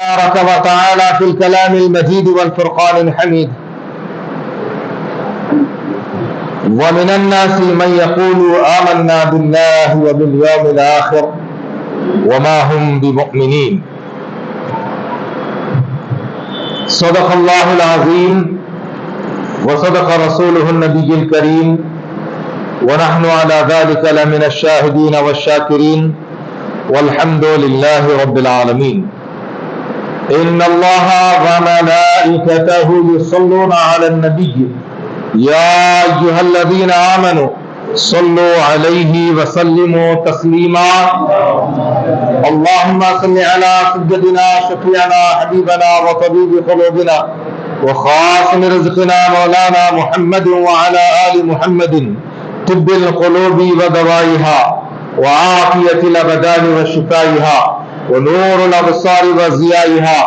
تبارك وتعالى في الكلام المجيد والفرقان الحميد. ومن الناس من يقول آمنا بالله وباليوم الآخر وما هم بمؤمنين. صدق الله العظيم وصدق رسوله النبي الكريم ونحن على ذلك لمن الشاهدين والشاكرين والحمد لله رب العالمين. إن الله وملائكته يصلون على النبي يا أيها الذين آمنوا صلوا عليه وسلموا تسليما. اللهم صل على سيدنا شفيعنا حبيبنا وطبيب قلوبنا وخاتم رزقنا مولانا محمد وعلى آل محمد طب القلوب ودوائها وعافية الأبدان وشفائها ونور الأبصار وضيائها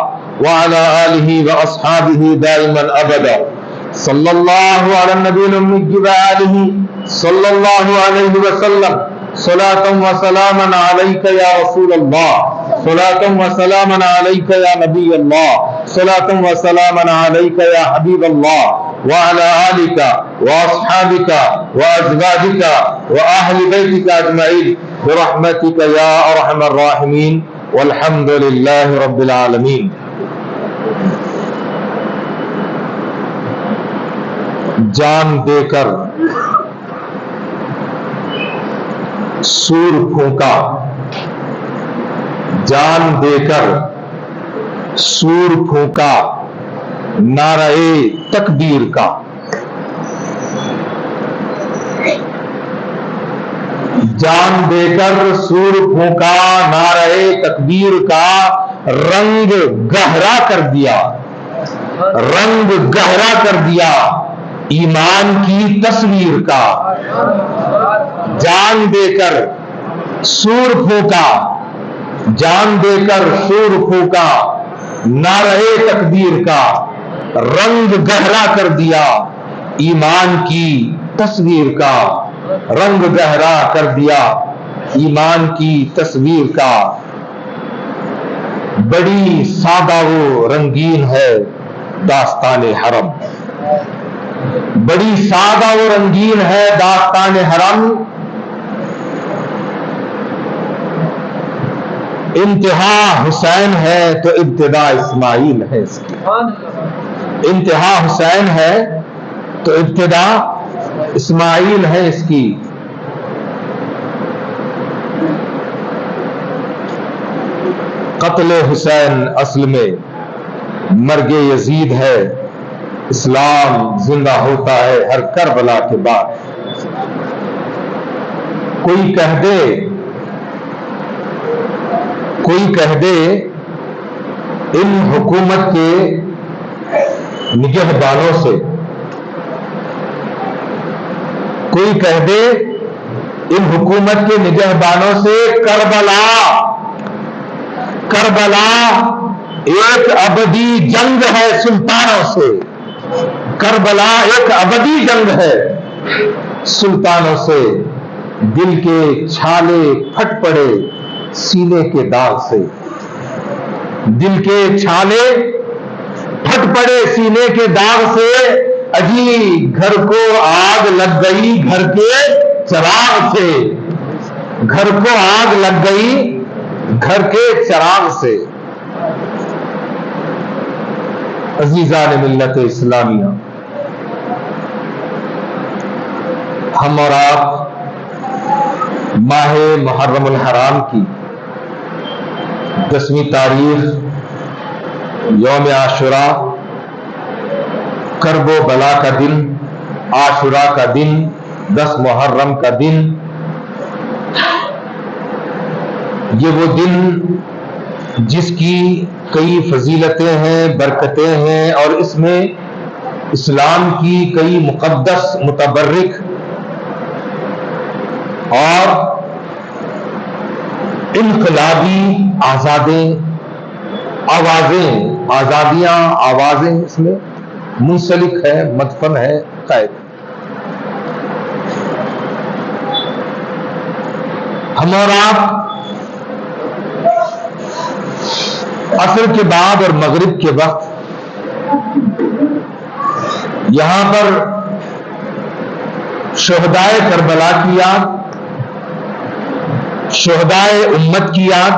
وعلى آله وأصحابه دائما أبدا. صلى الله على النبي الأمي وآله صلى الله عليه وسلم. صلاة وسلاما عليك يا رسول الله، صلاة وسلاما عليك يا نبي الله، صلاة وسلاما عليك يا حبيب الله وعلى آلك وأصحابك وأزواجك وأهل بيتك أجمعين برحمتك يا أرحم الراحمين والحمد لله رب العالمین. جان دے کر سور پھونکا، جان دے کر سور پھونکا نعرہ تکبیر کا. جان دے کر سور پھونکا نعرہ تکبیر کا، رنگ گہرا کر دیا، رنگ گہرا کر دیا ایمان کی تصویر کا. جان دے کر سور پھونکا، جان دے کر سور پھونکا نعرہ تکبیر کا، رنگ گہرا کر دیا ایمان کی تصویر کا، رنگ گہرا کر دیا ایمان کی تصویر کا. بڑی سادہ و رنگین ہے داستان حرم، بڑی سادہ و رنگین ہے داستان حرم. انتہا حسین ہے تو ابتدا اسماعیل ہے اس کی. انتہا حسین ہے تو ابتدا اسماعیل ہے اس کی. قتل حسین اصل میں مرگ یزید ہے. اسلام زندہ ہوتا ہے ہر کربلا کے بعد. کوئی کہہ دے، کوئی کہہ دے ان حکومت کے نگہبانوں سے، کوئی کہہ دے ان حکومت کے نگہبانوں سے کربلا، کربلا ایک ابدی جنگ ہے سلطانوں سے. کربلا ایک ابدی جنگ ہے سلطانوں سے. دل کے چھالے پھٹ پڑے سینے کے داغ سے، دل کے چھالے پھٹ پڑے سینے کے داغ سے. اجی گھر کو آگ لگ گئی گھر کے چراغ سے، گھر کو آگ لگ گئی گھر کے چراغ سے. عزیزان ملت اسلامیہ، ہم اور آپ ماہ محرم الحرام کی 10ویں تاریخ یوم عاشوراء، کرب و بلا کا دن، عاشوراء کا دن، 10 محرم کا دن. یہ وہ دن جس کی کئی فضیلتیں ہیں، برکتیں ہیں، اور اس میں اسلام کی کئی مقدس، متبرک اور انقلابی آزادیاں، آوازیں اس میں منسلک ہے، مدفن ہے، قید. ہم اور آپ عصر کے بعد اور مغرب کے وقت یہاں پر شہدائے کربلا کی یاد، شہدائے امت کی یاد،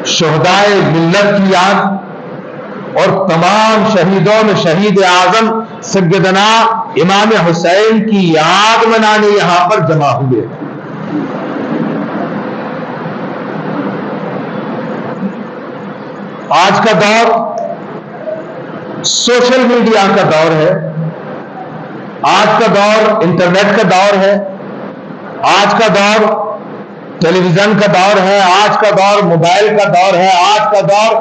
شہدائے ملت کی یاد اور تمام شہیدوں میں شہید اعظم سیدنا امام حسین کی یاد منانے یہاں پر جمع ہوئے۔ آج کا دور سوشل میڈیا کا دور ہے، آج کا دور انٹرنیٹ کا دور ہے، آج کا دور ٹیلی ویژن کا دور ہے، آج کا دور موبائل کا دور ہے، آج کا دور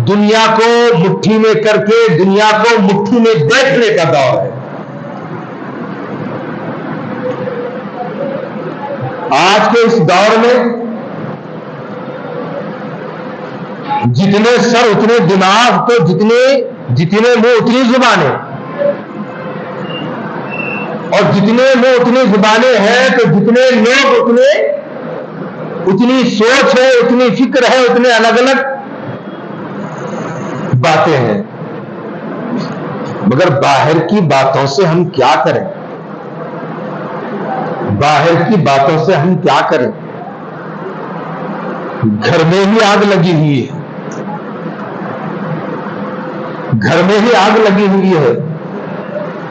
دنیا کو مٹھی میں کر کے دنیا کو مٹھی میں دیکھنے کا دور ہے۔ آج کے اس دور میں جتنے سر اتنے دماغ، تو جتنے منہ اتنی زبانیں، اور جتنے منہ اتنی زبانیں ہیں تو جتنے لوگ اتنی سوچ ہے، اتنی فکر ہے، اتنے الگ الگ باتیں ہیں، مگر باہر کی باتوں سے ہم کیا کریں؟ باہر کی باتوں سے ہم کیا کریں؟ گھر میں ہی آگ لگی ہوئی ہے، گھر میں ہی آگ لگی ہوئی ہے۔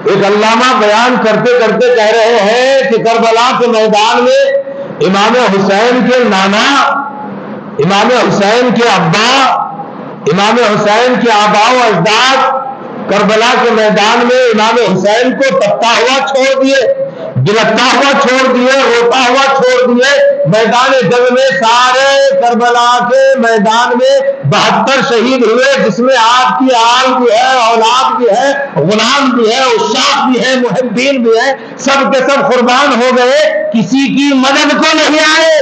ایک علامہ بیان کرتے کرتے کہہ رہے ہیں کہ کربلا کے میدان میں امام حسین کے نانا، امام حسین کے ابا، امام حسین کے آباء و اجداد کربلا کے میدان میں امام حسین کو تپتا ہوا چھوڑ دیے، بلکتا ہوا چھوڑ دیے، روتا ہوا چھوڑ دیے۔ میدان جنگ میں سارے کربلا کے میدان میں 72 شہید ہوئے، جس میں آپ کی آل بھی ہے، اولاد بھی ہے، غلام بھی ہے، عشاق بھی ہے، محبین بھی ہے، سب کے سب قربان ہو گئے، کسی کی مدد کو نہیں آئے۔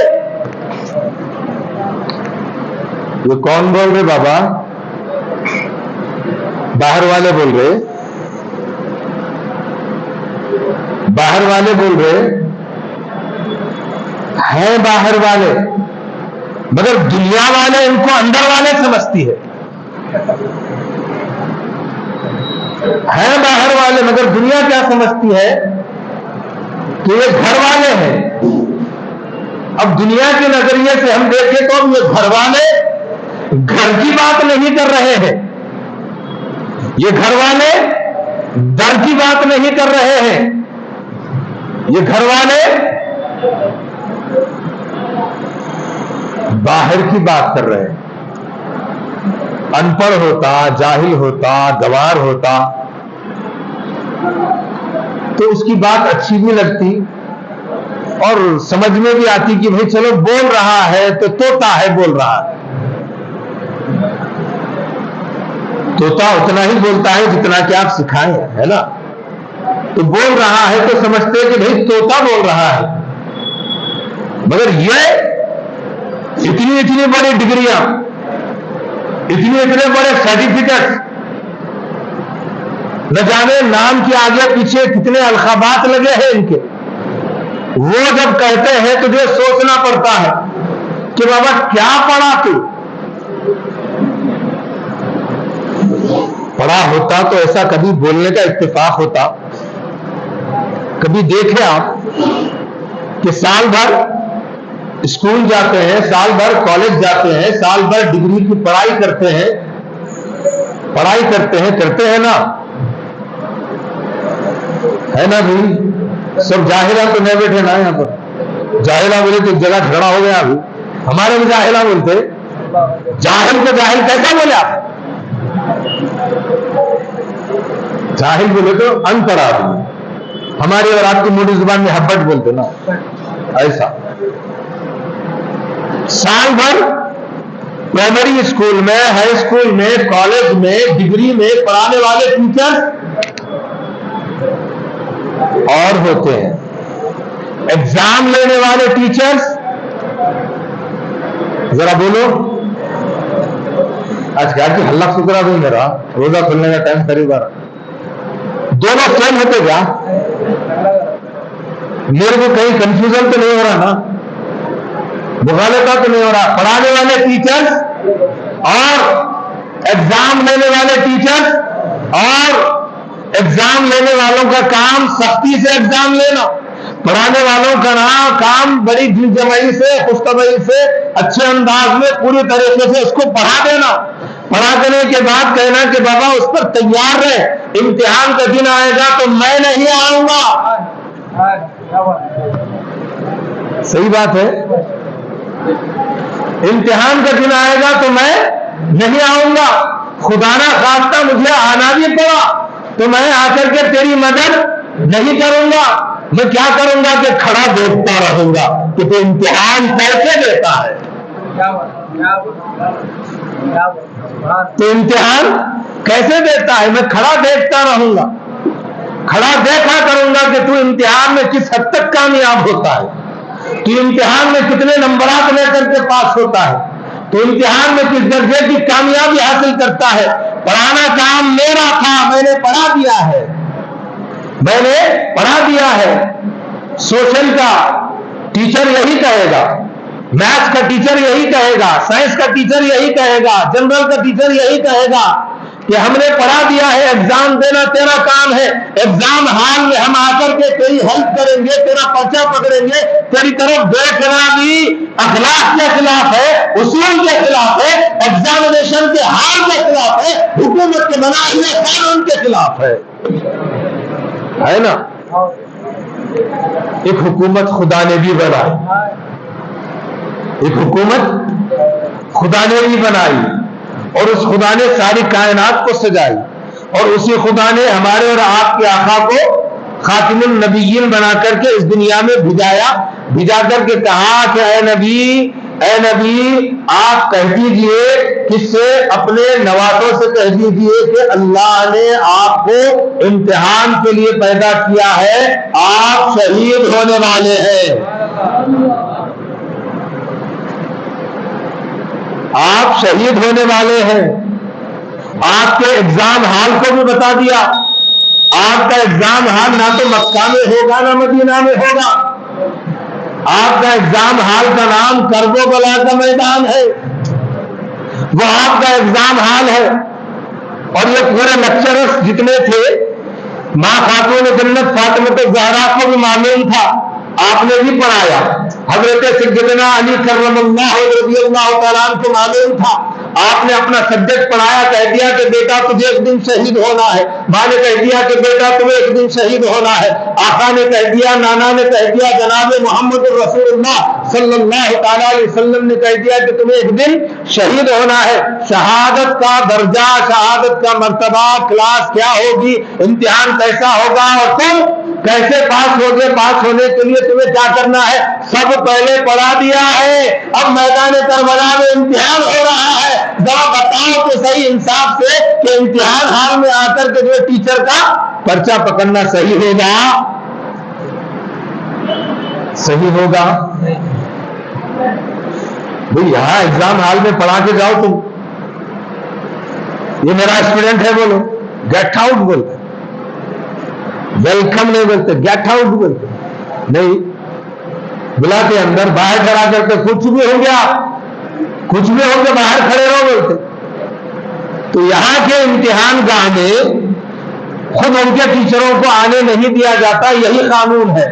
یہ کون بول رہے بابا؟ باہر والے بول رہے، باہر والے بول رہے ہیں، باہر والے، مگر دنیا والے ان کو اندر والے سمجھتی ہے۔ ہیں باہر والے، مگر دنیا کیا سمجھتی ہے کہ یہ گھر والے ہیں۔ اب دنیا کے نظریے سے ہم دیکھیں تو یہ گھر والے گھر کی بات نہیں کر رہے ہیں، یہ گھر والے در کی بات نہیں کر رہے ہیں، یہ گھر والے باہر کی بات کر رہے ہیں۔ ان پڑھ ہوتا، جاہل ہوتا، گوار ہوتا تو اس کی بات اچھی بھی لگتی اور سمجھ میں بھی آتی کہ بھئی چلو بول رہا ہے تو طوطا ہے بول رہا ہے۔ طوطا اتنا ہی بولتا ہے جتنا کہ آپ سکھائیں، ہے نا؟ تو بول رہا ہے تو سمجھتے کہ بھئی طوطا بول رہا ہے، مگر یہ اتنی بڑی ڈگریاں، اتنے بڑے سرٹیفکیٹ، نہ جانے نام کے آگے پیچھے کتنے القابات لگے ہیں ان کے، وہ جب کہتے ہیں تجھے سوچنا پڑتا ہے کہ بابا کیا پڑھا تو؟ پڑھا ہوتا تو ایسا کبھی بولنے کا اتفاق ہوتا؟ کبھی دیکھیں آپ کہ سال بھر اسکول جاتے ہیں، سال بھر کالج جاتے ہیں، سال بھر ڈگری کی پڑھائی کرتے ہیں، کرتے ہیں نا؟ ہے نا بھائی؟ سب جاہلہ تو نہیں بیٹھے نا یہاں پر؟ جاہلہ بولے تو ایک جگہ جھگڑا ہو گیا ابھی، ہمارے بھی جاہلہ بولتے، جاہل کو جاہل کیسا بولے آپ؟ جاہل بولے تو ان پڑھ آدمی، ہماری اور آپ کی موٹی زبان میں ہبٹ بولتے نا، ایسا۔ سال بھر پرائمری اسکول میں، ہائی اسکول میں، کالج میں، ڈگری میں پڑھانے والے ٹیچر اور ہوتے ہیں، ایگزام لینے والے ٹیچرز ذرا بولو آج کیا کہ ہلہ فکرا بھی میرا روزہ کھلنے کا ٹائم قریب آ رہا، دونوں سیم ہوتے کیا؟ میرے کو کہیں کنفیوژن تو نہیں ہو رہا نا، مغالطہ تو نہیں ہو رہا؟ پڑھانے والے ٹیچرز اور ایگزام لینے والے ٹیچر اور ایگزام لینے والوں کا کام سختی سے ایگزام لینا، پڑھانے والوں کا کام بڑی دل جمعی سے، خوش طبعی سے، اچھے انداز میں پوری طریقے سے اس کو پڑھا دینا، پڑھا دینے کے بعد کہنا کہ بابا اس پر تیار رہے، امتحان کا دن آئے گا تو میں نہیں آؤں گا۔ صحیح بات ہے، امتحان کا دن آئے گا تو میں نہیں آؤں گا، خدا نہ خواستہ مجھے آنا بھی پڑا تو میں آ کر کے تیری مدد نہیں کروں گا، میں کیا کروں گا کہ کھڑا دیکھتا رہوں گا کہ تو امتحان کیسے دیتا ہے، تو امتحان کیسے دیتا ہے، میں کھڑا دیکھتا رہوں گا، کھڑا دیکھا کروں گا کہ تو امتحان میں کس حد تک کامیاب ہوتا ہے، تو امتحان میں کتنے نمبرات لے کر کے پاس ہوتا ہے، تو امتحان میں کس درجے کی کامیابی حاصل کرتا ہے۔ پڑھانا کام میرا تھا، میں نے پڑھا دیا ہے، میں نے پڑھا دیا ہے۔ سوشل کا ٹیچر یہی کہے گا، میتھس کا ٹیچر یہی کہے گا، سائنس کا ٹیچر یہی کہے گا، جنرل کا ٹیچر یہی کہے گا کہ ہم نے پڑھا دیا ہے، ایگزام دینا تیرا کام ہے، ایگزام ہال میں ہم آ کر کے تیری ہیلپ کریں گے، تیرا پرچہ پکڑیں گے، تیری طرف دیکھنا بھی اخلاق کے خلاف ہے، اصول کے خلاف ہے، ایگزامینیشن کے حال کے خلاف ہے، حکومت کے بنائے ہوئے قانون کے خلاف ہے نا۔ ایک حکومت خدا نے بھی بنائی، ایک حکومت خدا نے بھی بنائی، اور اس خدا نے ساری کائنات کو سجائی، اور اسی خدا نے ہمارے اور آپ کے آقا کو خاتم النبیین بنا کر کے اس دنیا میں بھیجا کر کے کہا کہ اے نبی آپ کہہ دیجئے، کس سے؟ اپنے نوازوں سے کہہ دیجئے کہ اللہ نے آپ کو امتحان کے لیے پیدا کیا ہے، آپ شہید ہونے والے ہیں، آپ شہید ہونے والے ہیں۔ آپ کے ایگزام ہال کو بھی بتا دیا، آپ کا ایگزام ہال نہ تو مکہ میں ہوگا نہ مدینہ میں ہوگا، آپ کا ایگزام ہال کا نام کرب و بلا کا میدان ہے، وہ آپ کا ایگزام ہال ہے۔ اور یہ پورے لیکچررز جتنے تھے، ماں خاتون جنت فاطمہ الزہرا کو بھی معلوم تھا، آپ نے بھی پڑھایا، حضرت سیدنا علی کرم اللہ رضی اللہ تعالیٰ عنہ کو معلوم تھا، آپ نے اپنا سبجیکٹ پڑھایا، کہہ دیا کہ بیٹا تجھے ایک دن شہید ہونا ہے، ماں نے کہہ دیا کہ بیٹا تمہیں ایک دن شہید ہونا ہے، آقا نے کہہ دیا، نانا نے کہہ دیا، جناب محمد رسول اللہ صلی اللہ تعالیٰ علیہ وسلم نے کہہ دیا کہ تمہیں ایک دن شہید ہونا ہے۔ شہادت کا درجہ، شہادت کا مرتبہ، کلاس کیا ہوگی، امتحان کیسا ہوگا، اور تم کیسے پاس ہوگے، پاس ہونے کے لیے تمہیں کیا کرنا ہے، سب پہلے پڑھا دیا ہے۔ اب میدان کربلا میں امتحان ہو رہا ہے، ذرا بتاؤ کہ صحیح انصاف سے کہ امتحان ہال میں آ کر کے جو ٹیچر کا پرچہ پکڑنا صحیح ہوگا، صحیح ہوگا؟ بھئی یہاں ایگزام ہال میں پڑھا کے جاؤ تم، یہ میرا اسٹوڈنٹ ہے، بولو گیٹ آؤٹ بولتے، ویلکم نہیں بولتے، گیٹ آؤٹ بولتے نہیں، بلا کے اندر، باہر کھڑا کر کے کچھ بھی ہو گیا، کچھ بھی ہو گیا باہر کھڑے رہو بولتے۔ تو یہاں کے امتحان گاہ میں خود ان کے ٹیچروں کو آنے نہیں دیا جاتا، یہی قانون ہے۔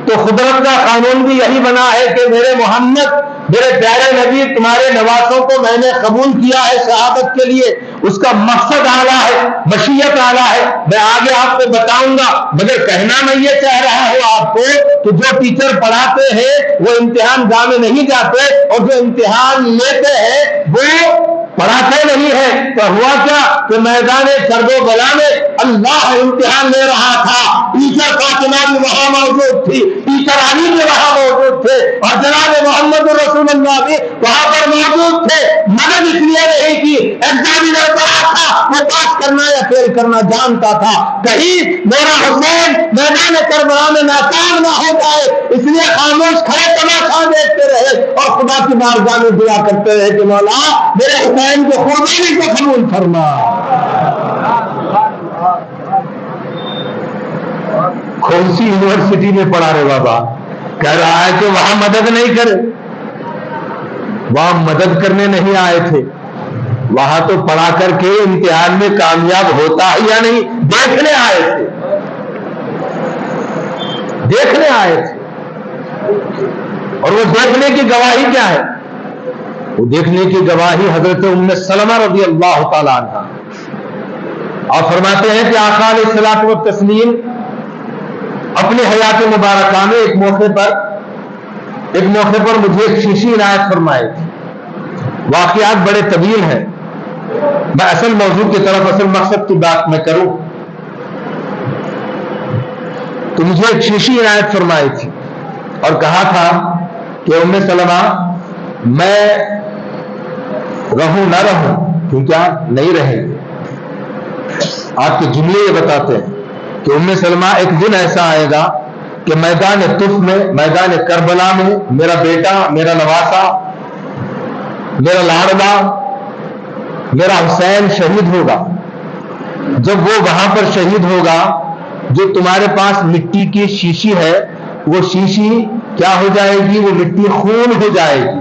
تو قدرت کا قانون بھی یہی بنا ہے کہ میرے محمد، میرے پیارے نبی، تمہارے نواسوں کو میں نے قبول کیا ہے شہادت کے لیے، اس کا مقصد اعلیٰ ہے، مشیت اعلیٰ ہے، میں آگے آپ کو بتاؤں گا، مگر کہنا میں یہ چاہ رہا ہوں آپ کو کہ جو ٹیچر پڑھاتے ہیں وہ امتحان گاہ میں نہیں جاتے، اور جو امتحان لیتے ہیں وہ پڑھاتے نہیں ہے۔ تو ہوا کیا کہ میدان کرب و بلا میں اللہ امتحان لے رہا تھا، ٹیچر فاطمہ بھی وہاں موجود تھی، ٹیچر علی بھی وہاں موجود تھے، اور جناب محمد رسول اللہ بھی وہاں پر موجود تھے۔ مدد اس لیے نہیں کی، ایگزامینر پڑھا تھا، وہ پاس کرنا یا فیل کرنا جانتا تھا، کہیں میرا حسین میدان کربلا میں ناکام نہ ہو جائے، اس لیے خاموش کھڑے تماشا دیکھتے رہے، اور خدا کی بارگاہ میں دعا کرتے رہے کہ مولا میرے حسین کو قربانی کو قبول فرما۔ کون سی یونیورسٹی میں پڑھا رہے بابا؟ کہہ رہا ہے کہ وہاں مدد نہیں کرے، وہاں مدد کرنے نہیں آئے تھے، وہاں تو پڑھا کر کے امتحان میں کامیاب ہوتا ہے یا نہیں دیکھنے آئے تھے، دیکھنے آئے تھے۔ اور وہ دیکھنے کی گواہی کیا ہے؟ وہ دیکھنے کی گواہی حضرت ام سلمہ رضی اللہ تعالی عنہ، اور فرماتے ہیں کہ آقا علیہ الصلوۃ والتسلیم اپنی حیات مبارکہ میں ایک موقع پر مجھے ایک شیشی عنایت فرمائے تھے۔ واقعات بڑے طویل ہیں، میں اصل موضوع کی طرف، اصل مقصد کی بات میں کروں تو مجھے ایک شیشی عنایت فرمائی تھی اور کہا تھا کہ ام سلمہ میں رہوں نہ رہوں، کیونکہ آپ نہیں رہیں گے۔ آپ کے جملے یہ بتاتے ہیں کہ ام سلمہ ایک دن ایسا آئے گا کہ میدان طف میں، میدان کربلا میں میرا بیٹا، میرا نواسا، میرا لاڑلا، میرا حسین شہید ہوگا۔ جب وہ وہاں پر شہید ہوگا، جو تمہارے پاس مٹی کی شیشی ہے، وہ شیشی کیا ہو جائے گی؟ وہ مٹی خون ہو جائے گی۔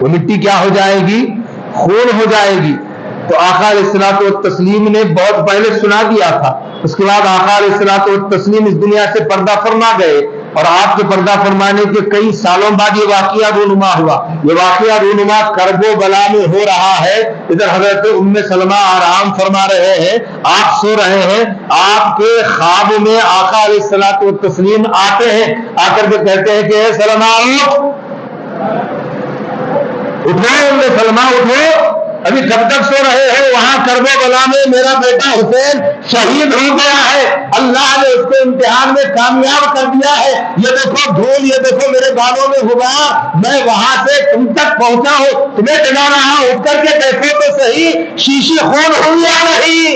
وہ مٹی کیا ہو جائے گی؟ خون ہو جائے گی۔ تو آقا علیہ الصلوۃ والتسلیم نے بہت پہلے سنا دیا تھا۔ اس کے بعد آقا علیہ الصلوۃ والتسلیم اس دنیا سے پردہ فرما گئے، اور آپ کے پردہ فرمانے کے کئی سالوں بعد یہ واقعہ رونما ہوا۔ یہ واقعہ رونما کرب و بلا میں ہو رہا ہے۔ ادھر حضرت ام سلمہ آرام فرما رہے ہیں، آپ سو رہے ہیں، آپ کے خواب میں آقا علیہ الصلوۃ والتسلیم آتے ہیں، آ کر کے کہتے ہیں کہ اے سلمہ اٹھو، ام سلمہ اٹھو، ابھی کب تک سو رہے ہیں؟ وہاں کرب و بلا میں میرا بیٹا حسین شہید ہو گیا ہے، اللہ نے اس کو امتحان میں کامیاب کر دیا ہے۔ یہ دیکھو دھول، یہ دیکھو میرے بالوں میں غبار، میں وہاں سے تم تک پہنچا ہوں، تمہیں جگا رہا ہوں، اٹھ کر کے دیکھو تو صحیح شیشی خون ہوئی یا نہیں؟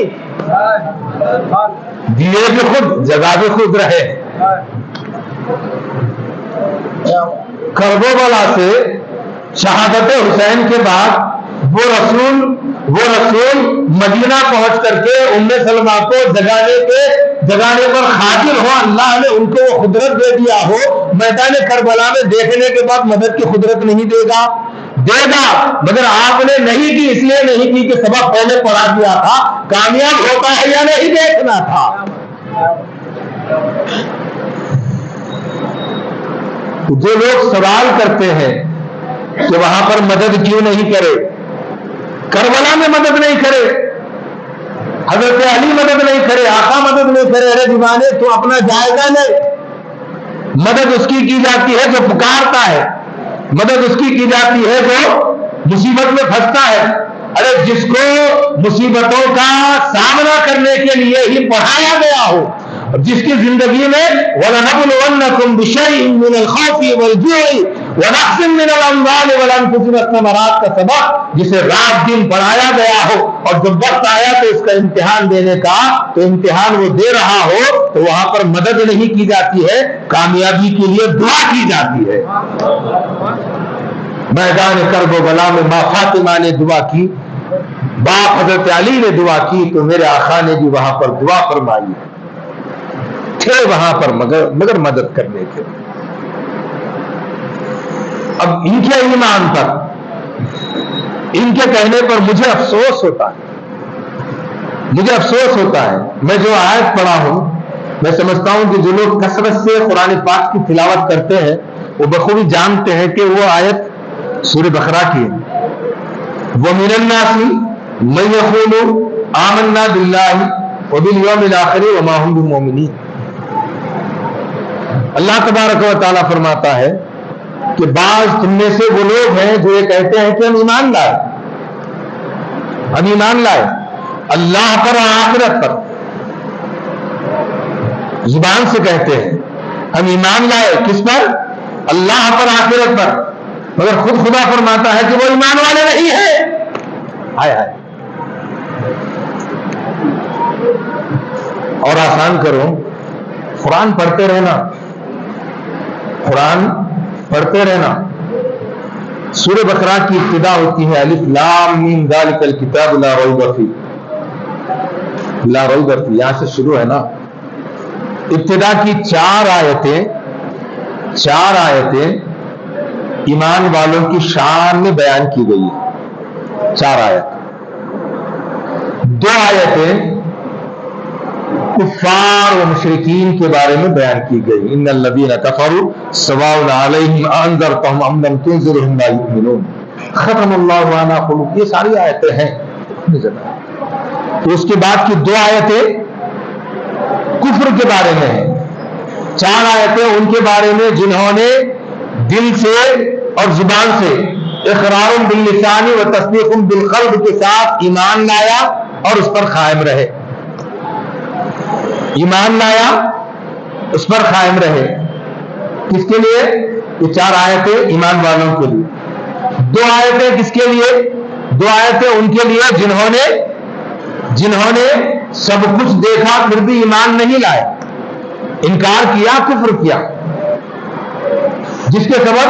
دیے بھی خود، جگہ بھی خود رہے۔ کرب و بلا سے شہادت حسین کے بعد وہ رسول مدینہ پہنچ کر کے ام سلمہ کو جگانے پر حاضر ہو، اللہ نے ان کو وہ قدرت دے دیا ہو، میدان کربلا میں دیکھنے کے بعد مدد کی قدرت نہیں دے گا، مگر آپ نے نہیں کی، اس لیے نہیں کی کہ سبق پہلے پڑھا دیا تھا، کامیاب ہوتا ہے یا نہیں دیکھنا تھا۔ جو لوگ سوال کرتے ہیں کہ وہاں پر مدد کیوں نہیں کرے، کربلا میں مدد نہیں کرے، حضرت علی مدد نہیں کرے، آقا مدد نہیں کرے، ارے دیوانے تو اپنا جائزہ لے۔ مدد اس کی جاتی ہے جو پکارتا ہے، مدد اس کی جاتی ہے جو مصیبت میں پھنستا ہے۔ ارے جس کو مصیبتوں کا سامنا کرنے کے لیے ہی پڑھایا گیا ہو، جس کی زندگی میں وَلَنَبْلُوَنَّكُمْ بِشَيْءٍ مِّنَ الْخَوْفِ وَالْجُوعِ وَنَقْصٍ مِّنَ الْأَمْوَالِ وَالْأَنفُسِ وَالثَّمَرَاتِ کا سبق جسے رات دن پڑھایا گیا ہو، اور جب وقت آیا تو اس کا امتحان دینے کا، تو امتحان وہ دے رہا ہو تو وہاں پر مدد نہیں کی جاتی ہے، کامیابی کے لیے دعا کی جاتی ہے۔ میدان کرب و بلا میں ماں فاطمہ نے دعا کی، باپ حضرت علی نے دعا کی، تو میرے آقا نے بھی وہاں پر دعا فرمائی تھے وہاں پر، مگر مدد کرنے کے۔ اب ان کے ایمان پر، ان کے کہنے پر مجھے افسوس ہوتا ہے، مجھے افسوس ہوتا ہے۔ میں جو آیت پڑھا ہوں، میں سمجھتا ہوں کہ جو لوگ کثرت سے قرآن پاک کی تلاوت کرتے ہیں وہ بخوبی جانتے ہیں کہ وہ آیت سورہ بقرہ کی ہے۔ وَمِنَ النَّاسِ مَن يَقُولُ آمَنَّا بِاللَّهِ وَبِالْيَوْمِ الْآخِرِ وَمَا هُمْ بِمُؤْمِنِينَ۔ اللہ تبارک و تعالیٰ فرماتا ہے کہ بعض تم میں سے وہ لوگ ہیں جو یہ کہتے ہیں کہ ہم ایمان لائے، ہم ایمان لائے اللہ پر اور آخرت پر، زبان سے کہتے ہیں ہم ایمان لائے، کس پر؟ اللہ پر، آخرت پر، مگر خود خدا فرماتا ہے کہ وہ ایمان والے نہیں ہیں۔ ہائے ہائے۔ اور آسان کرو، قرآن پڑھتے رہنا، قرآن پڑھتے رہنا۔ سورہ بقرہ کی ابتدا ہوتی ہے الف لام میم ذالک الکتاب لا ریب فیہ، لا ریب فیہ، یہاں سے شروع ہے نا۔ ابتدا کی چار آیتیں ایمان والوں کی شان میں بیان کی گئی ہے، چار آیت۔ دو آیتیں کفار و مشرکین کے بارے میں بیان کی گئی. ان الذین کفروا سواء علیہم انذرتهم ام لم تنذرهم لا یؤمنون. ختم اللہ علی قلوبہم. یہ ساری آیتیں ہیں اپنی جگہ. تو اس کے بعد کی دو آیتیں کفر کے بارے میں ہیں. 4 آیتیں ان کے بارے میں جنہوں نے دل سے اور زبان سے اقرار باللسان و تصدیق بالقلب کے ساتھ ایمان لایا اور اس پر قائم رہے. ایمان لایا اس پر قائم رہے. کس کے لیے؟ یہ 4 آیتیں ایمان والوں کے لیے. 2 آیتیں کس کے لیے؟ 2 آیتیں ان کے لیے جنہوں نے سب کچھ دیکھا پھر بھی ایمان نہیں لائے, انکار کیا, کفر کیا, جس کے سبب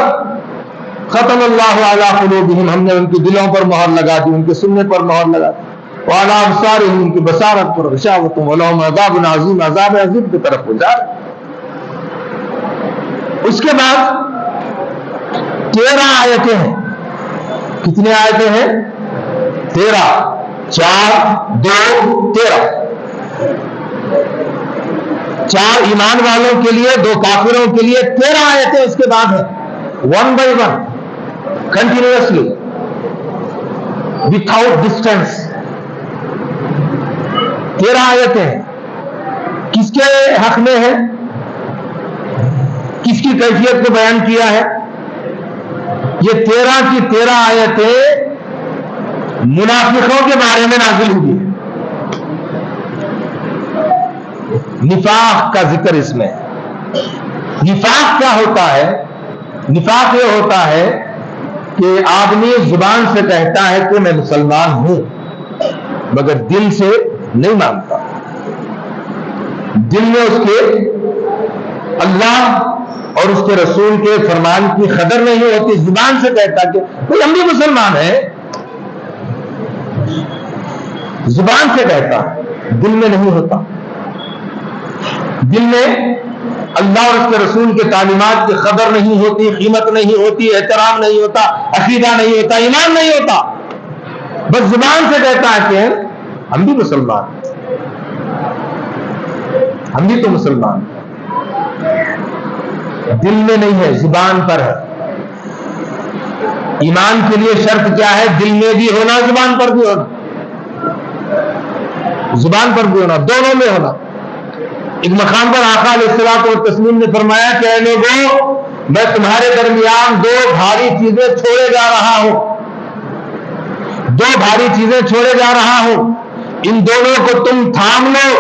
ختم اللہ علی قلوبہم, ہم نے ان کے دلوں پر مہر لگا دی, ان کے سننے پر مہر لگا دی. وعلی ابصارہم, ان کی بصارت پر غشاوۃ ولہم عذاب عظیم, عذاب عظیم کی طرف ہو جا. اس کے بعد 13 آیتیں ہیں. کتنے آیتیں ہیں؟ 13. 4 2 13. 4 ایمان والوں کے لیے, 2 کافروں کے لیے. 13 آیتیں اس کے بعد ہیں, 1 by 1 کنٹینیوسلی without distance. 13 آیتیں ہیں. کس کے حق میں ہے؟ کس کی کیفیت کو بیان کیا ہے؟ یہ 13 کی 13 آیتیں منافقوں کے بارے میں نازل ہوئی. نفاق کا ذکر اس میں. نفاق کیا ہوتا ہے؟ نفاق یہ ہوتا ہے کہ آدمی زبان سے کہتا ہے کہ میں مسلمان ہوں, مگر دل سے نہیں مانتا. دل میں اس کے اللہ اور اس کے رسول کے فرمان کی قدر نہیں ہوتی. زبان سے کہتا کہ کوئی ہم بھی مسلمان ہیں, زبان سے کہتا, دل میں نہیں ہوتا. دل میں اللہ اور اس کے رسول کے تعلیمات کی قدر نہیں ہوتی, قیمت نہیں ہوتی, احترام نہیں ہوتا, عقیدہ نہیں ہوتا, ایمان نہیں ہوتا. بس زبان سے کہتا ہے کہ ہم بھی مسلمان ہیں, ہم بھی تو مسلمان ہیں. دل میں نہیں ہے, زبان پر ہے. ایمان کے لیے شرط کیا ہے؟ دل میں بھی ہونا, زبان پر بھی ہونا. زبان پر بھی ہونا, دونوں میں ہونا. ایک مقام پر آقا علیہ الصلوۃ والتسلیم نے فرمایا کہ اے لوگوں, میں تمہارے درمیان 2 بھاری چیزیں چھوڑے جا رہا ہوں. 2 بھاری چیزیں چھوڑے جا رہا ہوں, ان دونوں کو تم تھام لو,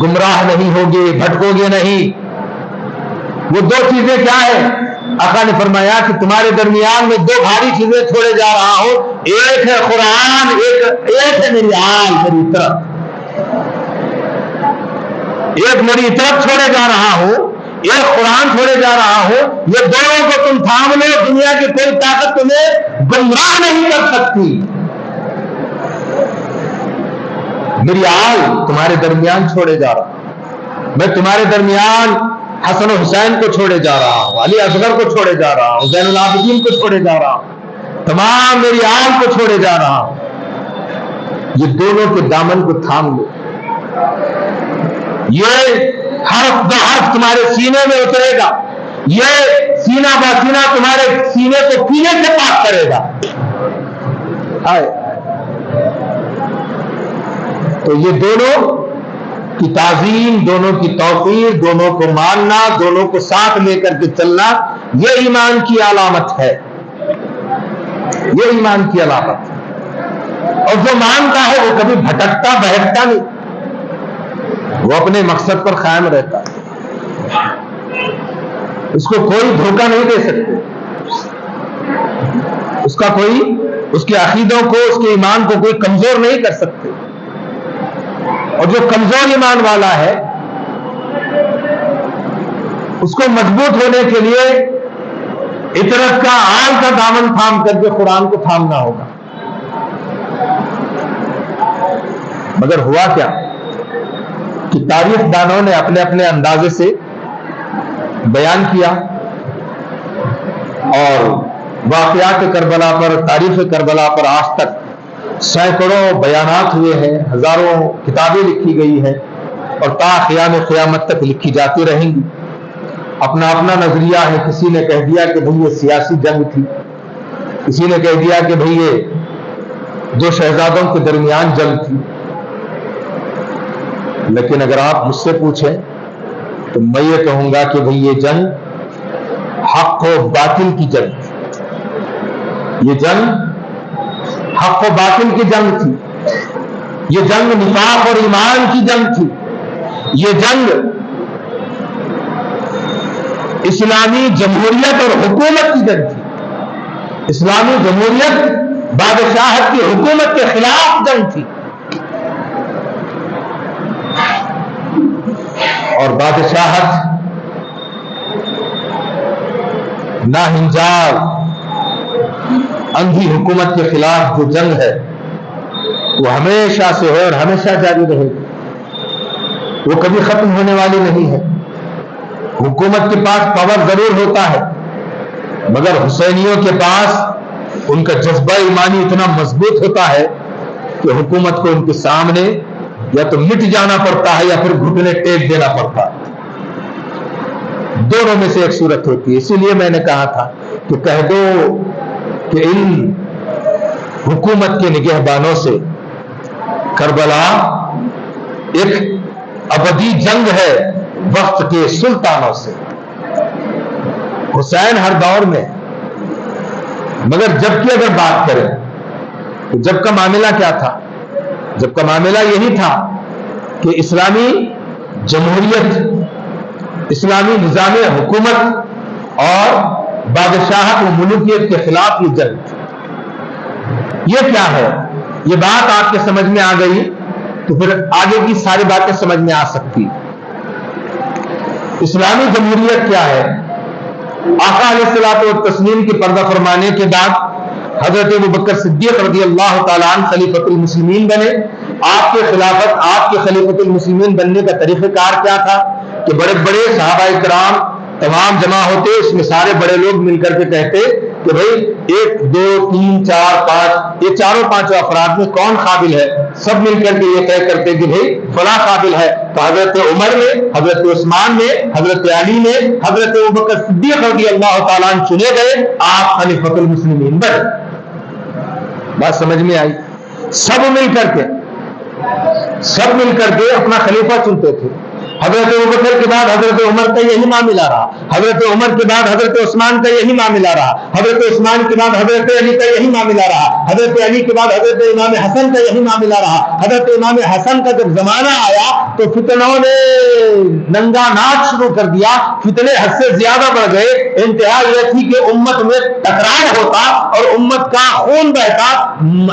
گمراہ نہیں ہوگے, بھٹکو گے نہیں. وہ 2 چیزیں کیا ہیں؟ آقا نے فرمایا کہ تمہارے درمیان میں 2 بھاری چیزیں چھوڑے جا رہا ہوں. ایک ہے قرآن, ایک ہے میری آل, میری طرف. ایک میری طرف چھوڑے جا رہا ہوں, ایک قرآن چھوڑے جا رہا ہوں. یہ دونوں کو تم تھام لو, دنیا کی کوئی طاقت تمہیں گمراہ نہیں کر سکتی. میری آل تمہارے درمیان چھوڑے جا رہا ہوں. میں تمہارے درمیان حسن و حسین کو چھوڑے جا رہا ہوں, علی اصغر کو چھوڑے جا رہا ہوں, زین العابدین کو چھوڑے جا رہا ہوں, تمام میری آل کو چھوڑے جا رہا ہوں. یہ دونوں کے دامن کو تھام لو. یہ حرف بہ حرف تمہارے سینے میں اترے گا, یہ سینہ بہ سینہ تمہارے سینے کو پینے سے پاک کرے گا. تو یہ دونوں کی تعظیم, دونوں کی توقیر, دونوں کو ماننا, دونوں کو ساتھ لے کر کے چلنا, یہ ایمان کی علامت ہے. یہ ایمان کی علامت ہے. اور جو مانتا ہے وہ کبھی بھٹکتا بہکتا نہیں, وہ اپنے مقصد پر قائم رہتا ہے. اس کو کوئی دھوکہ نہیں دے سکتے. اس کا کوئی, اس کے عقیدوں کو, اس کے ایمان کو کوئی کمزور نہیں کر سکتے. اور جو کمزور ایمان والا ہے اس کو مضبوط ہونے کے لیے اطرت کا, آل کا دامن تھام کر کے قرآن کو تھامنا ہوگا. مگر ہوا کیا کہ تاریخ دانوں نے اپنے اپنے اندازے سے بیان کیا اور واقعات کربلا پر, تاریخ کربلا پر آج تک سینکڑوں بیانات ہوئے ہیں، ہزاروں کتابیں لکھی گئی ہیں اور تا قیام قیامت تک لکھی جاتی رہیں گی۔ اپنا اپنا نظریہ ہے، کسی نے کہہ دیا کہ بھئی یہ سیاسی جنگ تھی، کسی نے کہہ دیا کہ بھئی یہ دو شہزادوں کے درمیان جنگ تھی۔ لیکن اگر آپ مجھ سے پوچھیں تو میں یہ کہوں گا کہ بھئی یہ جنگ حق و باطل کی جنگ تھی، یہ جنگ حق و باطل کی جنگ تھی، یہ جنگ نفاق اور ایمان کی جنگ تھی، یہ جنگ اسلامی جمہوریت اور حکومت کی جنگ تھی، اسلامی جمہوریت بادشاہت کی حکومت کے خلاف جنگ تھی۔ اور بادشاہت ناہنجار اندھی حکومت کے خلاف جو جنگ ہے وہ ہمیشہ سے ہے اور ہمیشہ جاری رہے گی، وہ کبھی ختم ہونے والی نہیں ہے۔ حکومت کے پاس پاور ضرور ہوتا ہے، مگر حسینیوں کے پاس ان کا جذبہ ایمانی اتنا مضبوط ہوتا ہے کہ حکومت کو ان کے سامنے یا تو مٹ جانا پڑتا ہے یا پھر گھٹنے ٹیک دینا پڑتا ہے، دونوں میں سے ایک صورت ہوتی ہے۔ اسی لیے میں نے کہا تھا کہ کہہ دو کہ ان حکومت کے نگہبانوں سے کربلا ایک ابدی جنگ ہے وقت کے سلطانوں سے۔ حسین ہر دور میں، مگر جب کی اگر بات کریں تو جب کا معاملہ کیا تھا؟ جب کا معاملہ یہی تھا کہ اسلامی جمہوریت، اسلامی نظام حکومت اور بادشاہت و ملوکیت کے خلاف یہ جنگ تھی۔ یہ کیا ہے؟ یہ بات آپ کے سمجھ میں آ گئی تو پھر آگے کی ساری باتیں سمجھ میں آ سکتی۔ اسلامی جمہوریت کیا ہے؟ آقا علیہ الصلوۃ والتسلیم کی پردہ فرمانے کے بعد حضرت ابوبکر صدیق رضی اللہ تعالیٰ عنہ خلیفۃ المسلمین بنے۔ آپ کے خلافت، آپ کے خلیفۃ المسلمین بننے کا طریقہ کار کیا تھا کہ بڑے بڑے صحابہ کرام تمام جمع ہوتے، اس میں سارے بڑے لوگ مل کر کے کہتے کہ بھئی 1 2 3 4 5 یہ چاروں پانچوں افراد میں کون قابل ہے، سب مل کر کے یہ طے کرتے کہ بھئی فلاں قابل ہے۔ تو حضرت عمر میں، حضرت عثمان میں، حضرت علی میں، حضرت ابوبکر صدیق رضی اللہ تعالیٰ عنہ چنے گئے، آپ خلیفۃ المسلمین بنے۔ بات سمجھ میں آئی؟ سب مل کر کے اپنا خلیفہ چنتے تھے۔ حضرت ابوبکر کے بعد حضرت عمر کا یہی معاملہ رہا، حضرت عمر کے بعد حضرت عثمان کا یہی معاملہ رہا، حضرت عثمان کے بعد حضرت علی کا یہی معاملہ رہا، حضرت علی کے بعد حضرت امام حسن کا یہی معاملہ رہا۔ حضرت امام حسن کا جب زمانہ آیا تو فتنوں نے ننگا ناچ شروع کر دیا، فتنے حد سے زیادہ بڑھ گئے۔ انتہا یہ تھی کہ امت میں ٹکراؤ ہوتا اور امت کا خون بہتا۔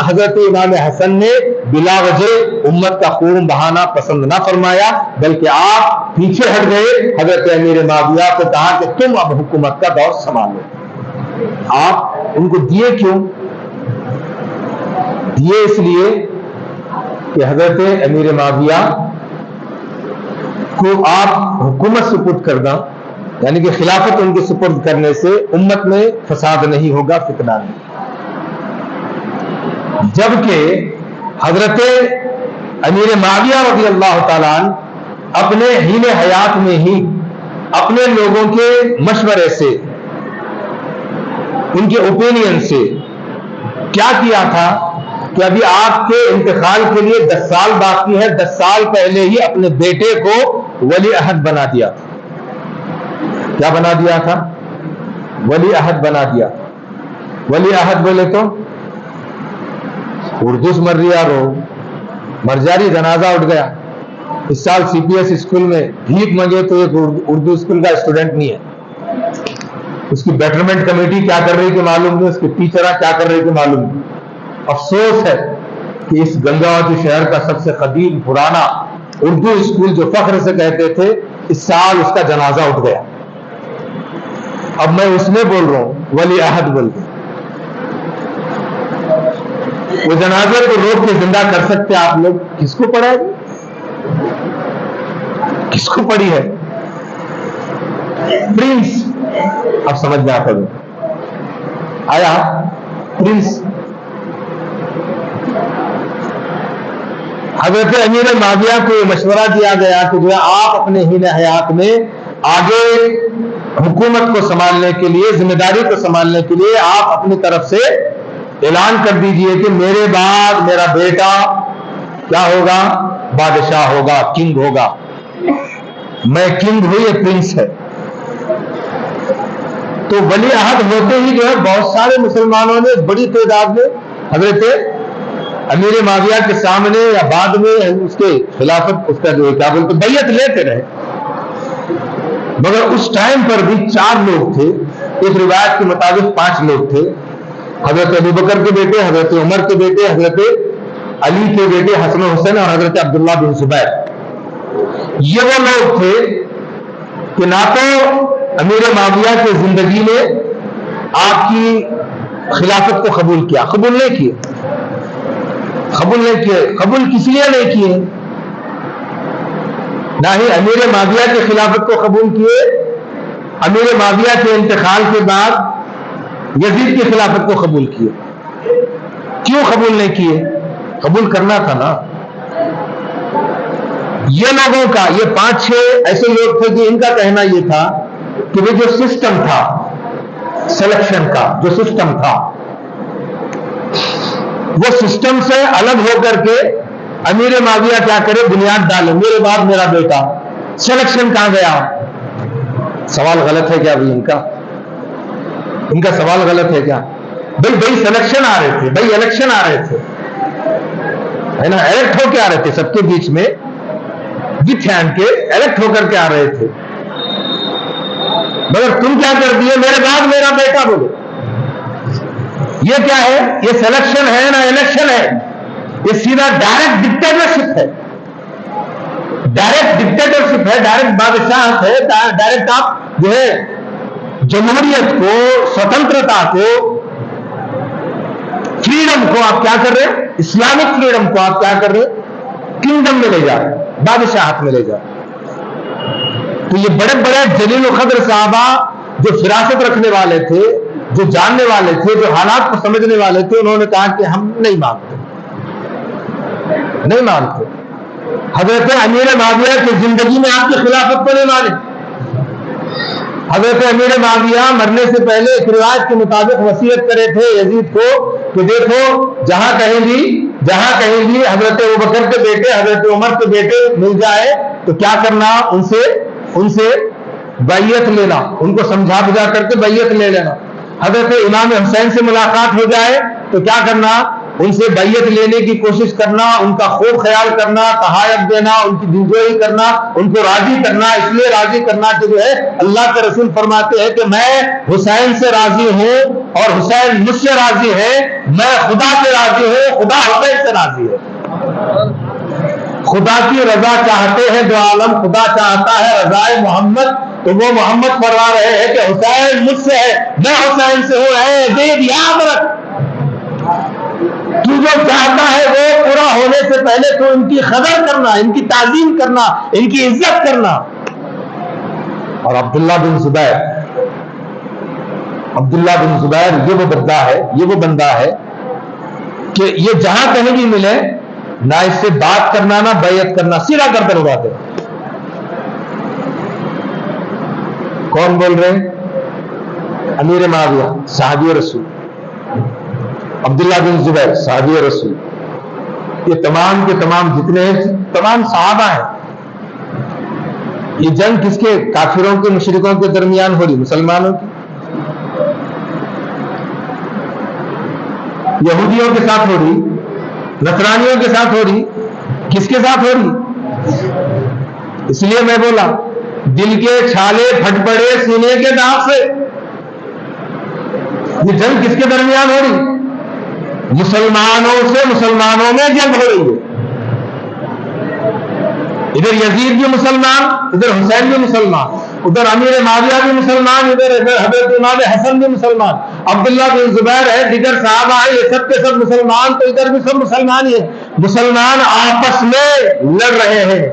حضرت امام حسن نے بلا وجہ امت کا خون بہانا پسند نہ فرمایا، بلکہ آپ پیچھے ہٹ گئے۔ حضرت امیر معاویہ کو کہا کہ تم اب حکومت کا دور سنبھالو۔ آپ ان کو دیے کیوں؟ دیے اس لیے کہ حضرت امیر معاویہ کو آپ حکومت سپرد کردہ، یعنی کہ خلافت ان کے سپرد کرنے سے امت میں فساد نہیں ہوگا، فتنہ نہیں۔ جبکہ حضرت امیر معاویہ رضی اللہ تعالیٰ عنہ اپنے حین حیات میں ہی اپنے لوگوں کے مشورے سے، ان کے اوپینین سے کیا کیا تھا کہ ابھی آپ کے انتقال کے لیے 10 سال باقی ہے، 10 سال پہلے ہی اپنے بیٹے کو ولی عہد بنا دیا تھا۔ کیا بنا دیا تھا؟ ولی عہد بنا دیا۔ ولی عہد بولے تو اردو مر رہا رو مرجاری جنازہ اٹھ گیا۔ اس سال سی پی ایس اسکول میں بھیک مانگے تو ایک اردو اسکول کا اسٹوڈنٹ نہیں ہے، اس کی بیٹرمنٹ کمیٹی کیا کر رہی کہ معلوم نہیں، اس کے ٹیچرہ کیا کر رہی کہ معلوم نہیں۔ افسوس ہے کہ اس گنگاوتی شہر کا سب سے قدیم پرانا اردو اسکول جو فخر سے کہتے تھے، اس سال اس کا جنازہ اٹھ گیا۔ اب میں اس میں بول رہا ہوں، ولی عہد بول کے وہ جنازے کو روک کے زندہ کر سکتے آپ لوگ؟ کس کو پڑھا ہے؟ کس کو پڑھی ہے؟ پرنس، اب سمجھ میں آتا ہے آیا؟ پرنس حضرت امیر معاویہ کو یہ مشورہ دیا گیا کہ جو ہے آپ اپنے حین حیات میں آگے حکومت کو سنبھالنے کے لیے، ذمہ داری کو سنبھالنے کے لیے آپ اپنی طرف سے اعلان کر دیجئے کہ میرے بعد میرا بیٹا کیا ہوگا؟ بادشاہ ہوگا، کنگ ہوگا. میں کنگ ہوں، یہ پرنس ہے. تو ولی عہد ہوتے ہی جو ہے بہت سارے مسلمانوں نے بڑی تعداد میں حضرت امیر معاویہ کے سامنے یا بعد میں اس کے خلافت، اس کا جو کیا بولتے بیعت لیتے رہے. مگر اس ٹائم پر بھی 4 لوگ تھے، ایک روایت کے مطابق 5 لوگ تھے. حضرت ابوبکر کے بیٹے، حضرت عمر کے بیٹے، حضرت علی کے بیٹے حسن و حسین اور حضرت عبداللہ بن زبیر. یہ وہ لوگ تھے کہ نہ تو امیر معاویہ کی زندگی میں آپ کی خلافت کو قبول کیا، قبول نہیں کیے. قبول کس لیے نہیں کیے؟ نہ ہی امیر معاویہ کی خلافت کو قبول کیے. امیر معاویہ کے انتقال کے بعد یزید کی خلافت کو قبول کیے. کیوں قبول نہیں کیے؟ قبول کرنا تھا نا. یہ لوگوں کا، یہ 5-6 ایسے لوگ تھے کہ ان کا کہنا یہ تھا کہ وہ جو سسٹم تھا سلیکشن کا، جو سسٹم تھا وہ سسٹم سے الگ ہو کر کے امیر معاویہ کیا کرے؟ بنیاد ڈالے، میرے بعد میرا بیٹا. سلیکشن کہاں گیا؟ سوال غلط ہے کیا ابھی ان کا سوال غلط ہے کیا؟ بھائی سلیکشن آ رہے تھے، بھائی الیکشن آ رہے تھے، ہے نا، الیکٹ ہو کے آ رہے تھے، سب کے بیچ میں وتھ ہینڈ کے الیکٹ ہو کر کے آ رہے تھے. مگر تم کیا کر دیے؟ میرے بعد میرا بیٹا بولو. یہ کیا ہے؟ یہ سلیکشن ہے نا الیکشن ہے؟ یہ سیدھا ڈائریکٹ ڈکٹیٹرشپ ہے. ڈائریکٹ ڈکٹیٹرشپ ہے، ڈائریکٹ بادشاہت ہے. ڈائریکٹ آپ جو ہے جمہوریت کو، سوتنترتا کو، فریڈم کو آپ کیا کر رہے؟ اسلامک فریڈم کو آپ کیا کر رہے؟ کنگڈم میں لے جا رہے، بادشاہت میں لے جا رہے. تو یہ بڑے بڑے جلیل القدر صحابہ جو فراست رکھنے والے تھے، جو جاننے والے تھے، جو حالات کو سمجھنے والے تھے، انہوں نے کہا کہ ہم نہیں مانتے. حضرت امیر معاویہ کی زندگی میں آپ کی خلافت کو نہیں مانے. حضرت امیر معاویہ مرنے سے پہلے ایک روایت کے مطابق وصیت کرے تھے یزید کو کہ دیکھو جہاں کہیں بھی حضرت ابوبکر کے بیٹے، حضرت عمر کے بیٹے مل جائے تو کیا کرنا؟ ان سے بیعت لینا، ان کو سمجھا بجھا کر کے بیعت لے لینا. حضرت امام حسین سے ملاقات ہو جائے تو کیا کرنا؟ ان سے بیعت لینے کی کوشش کرنا، ان کا خوب خیال کرنا، تحائف دینا، ان کی دلجوئی کرنا، ان کو راضی کرنا. اس لیے راضی کرنا کہ جو ہے اللہ کے رسول فرماتے ہیں کہ میں حسین سے راضی ہوں اور حسین مجھ سے راضی ہے. میں خدا سے راضی ہوں، خدا حسین سے راضی ہے. خدا کی رضا چاہتے ہیں دو عالم، خدا چاہتا ہے رضائے محمد. تو وہ محمد فرما رہے ہیں کہ حسین مجھ سے ہے، میں حسین سے ہوں. اے یزید یاد رکھ، تو جو چاہتا ہے وہ پورا ہونے سے پہلے تو ان کی قدر کرنا، ان کی تعظیم کرنا، ان کی عزت کرنا. اور عبداللہ بن زبیر یہ وہ بندہ ہے کہ یہ جہاں کہیں بھی ملے نہ اس سے بات کرنا نہ بیعت کرنا، سیدھا گردن اڑاتے. کون بول رہے ہیں؟ امیر معاویہ صحابی رسول، عبداللہ بن زبیر صحابی رسول. یہ تمام کے تمام جتنے تمام صحابہ ہیں. یہ جنگ کس کے؟ کافروں کے، مشرکوں کے درمیان ہو رہی، مسلمانوں کی. یہودیوں کے ساتھ ہو رہی، نصرانیوں کے ساتھ ہو رہی. کس کے ساتھ ہو رہی؟ اس لیے میں بولا دل کے چھالے پھٹ پڑے سینے کے داغ سے. یہ جنگ کس کے درمیان ہو رہی؟ مسلمانوں سے مسلمانوں میں جنگ ہو رہی ہے. ادھر یزید بھی مسلمان، ادھر حسین بھی مسلمان، ادھر امیر معاویہ بھی مسلمان، ادھر حضرت امام حسن بھی مسلمان، عبداللہ بن زبیر ہے، دیگر صحابہ ہیں، یہ سب کے سب مسلمان. تو ادھر بھی سب مسلمان ہی ہیں. مسلمان آپس میں لڑ رہے ہیں،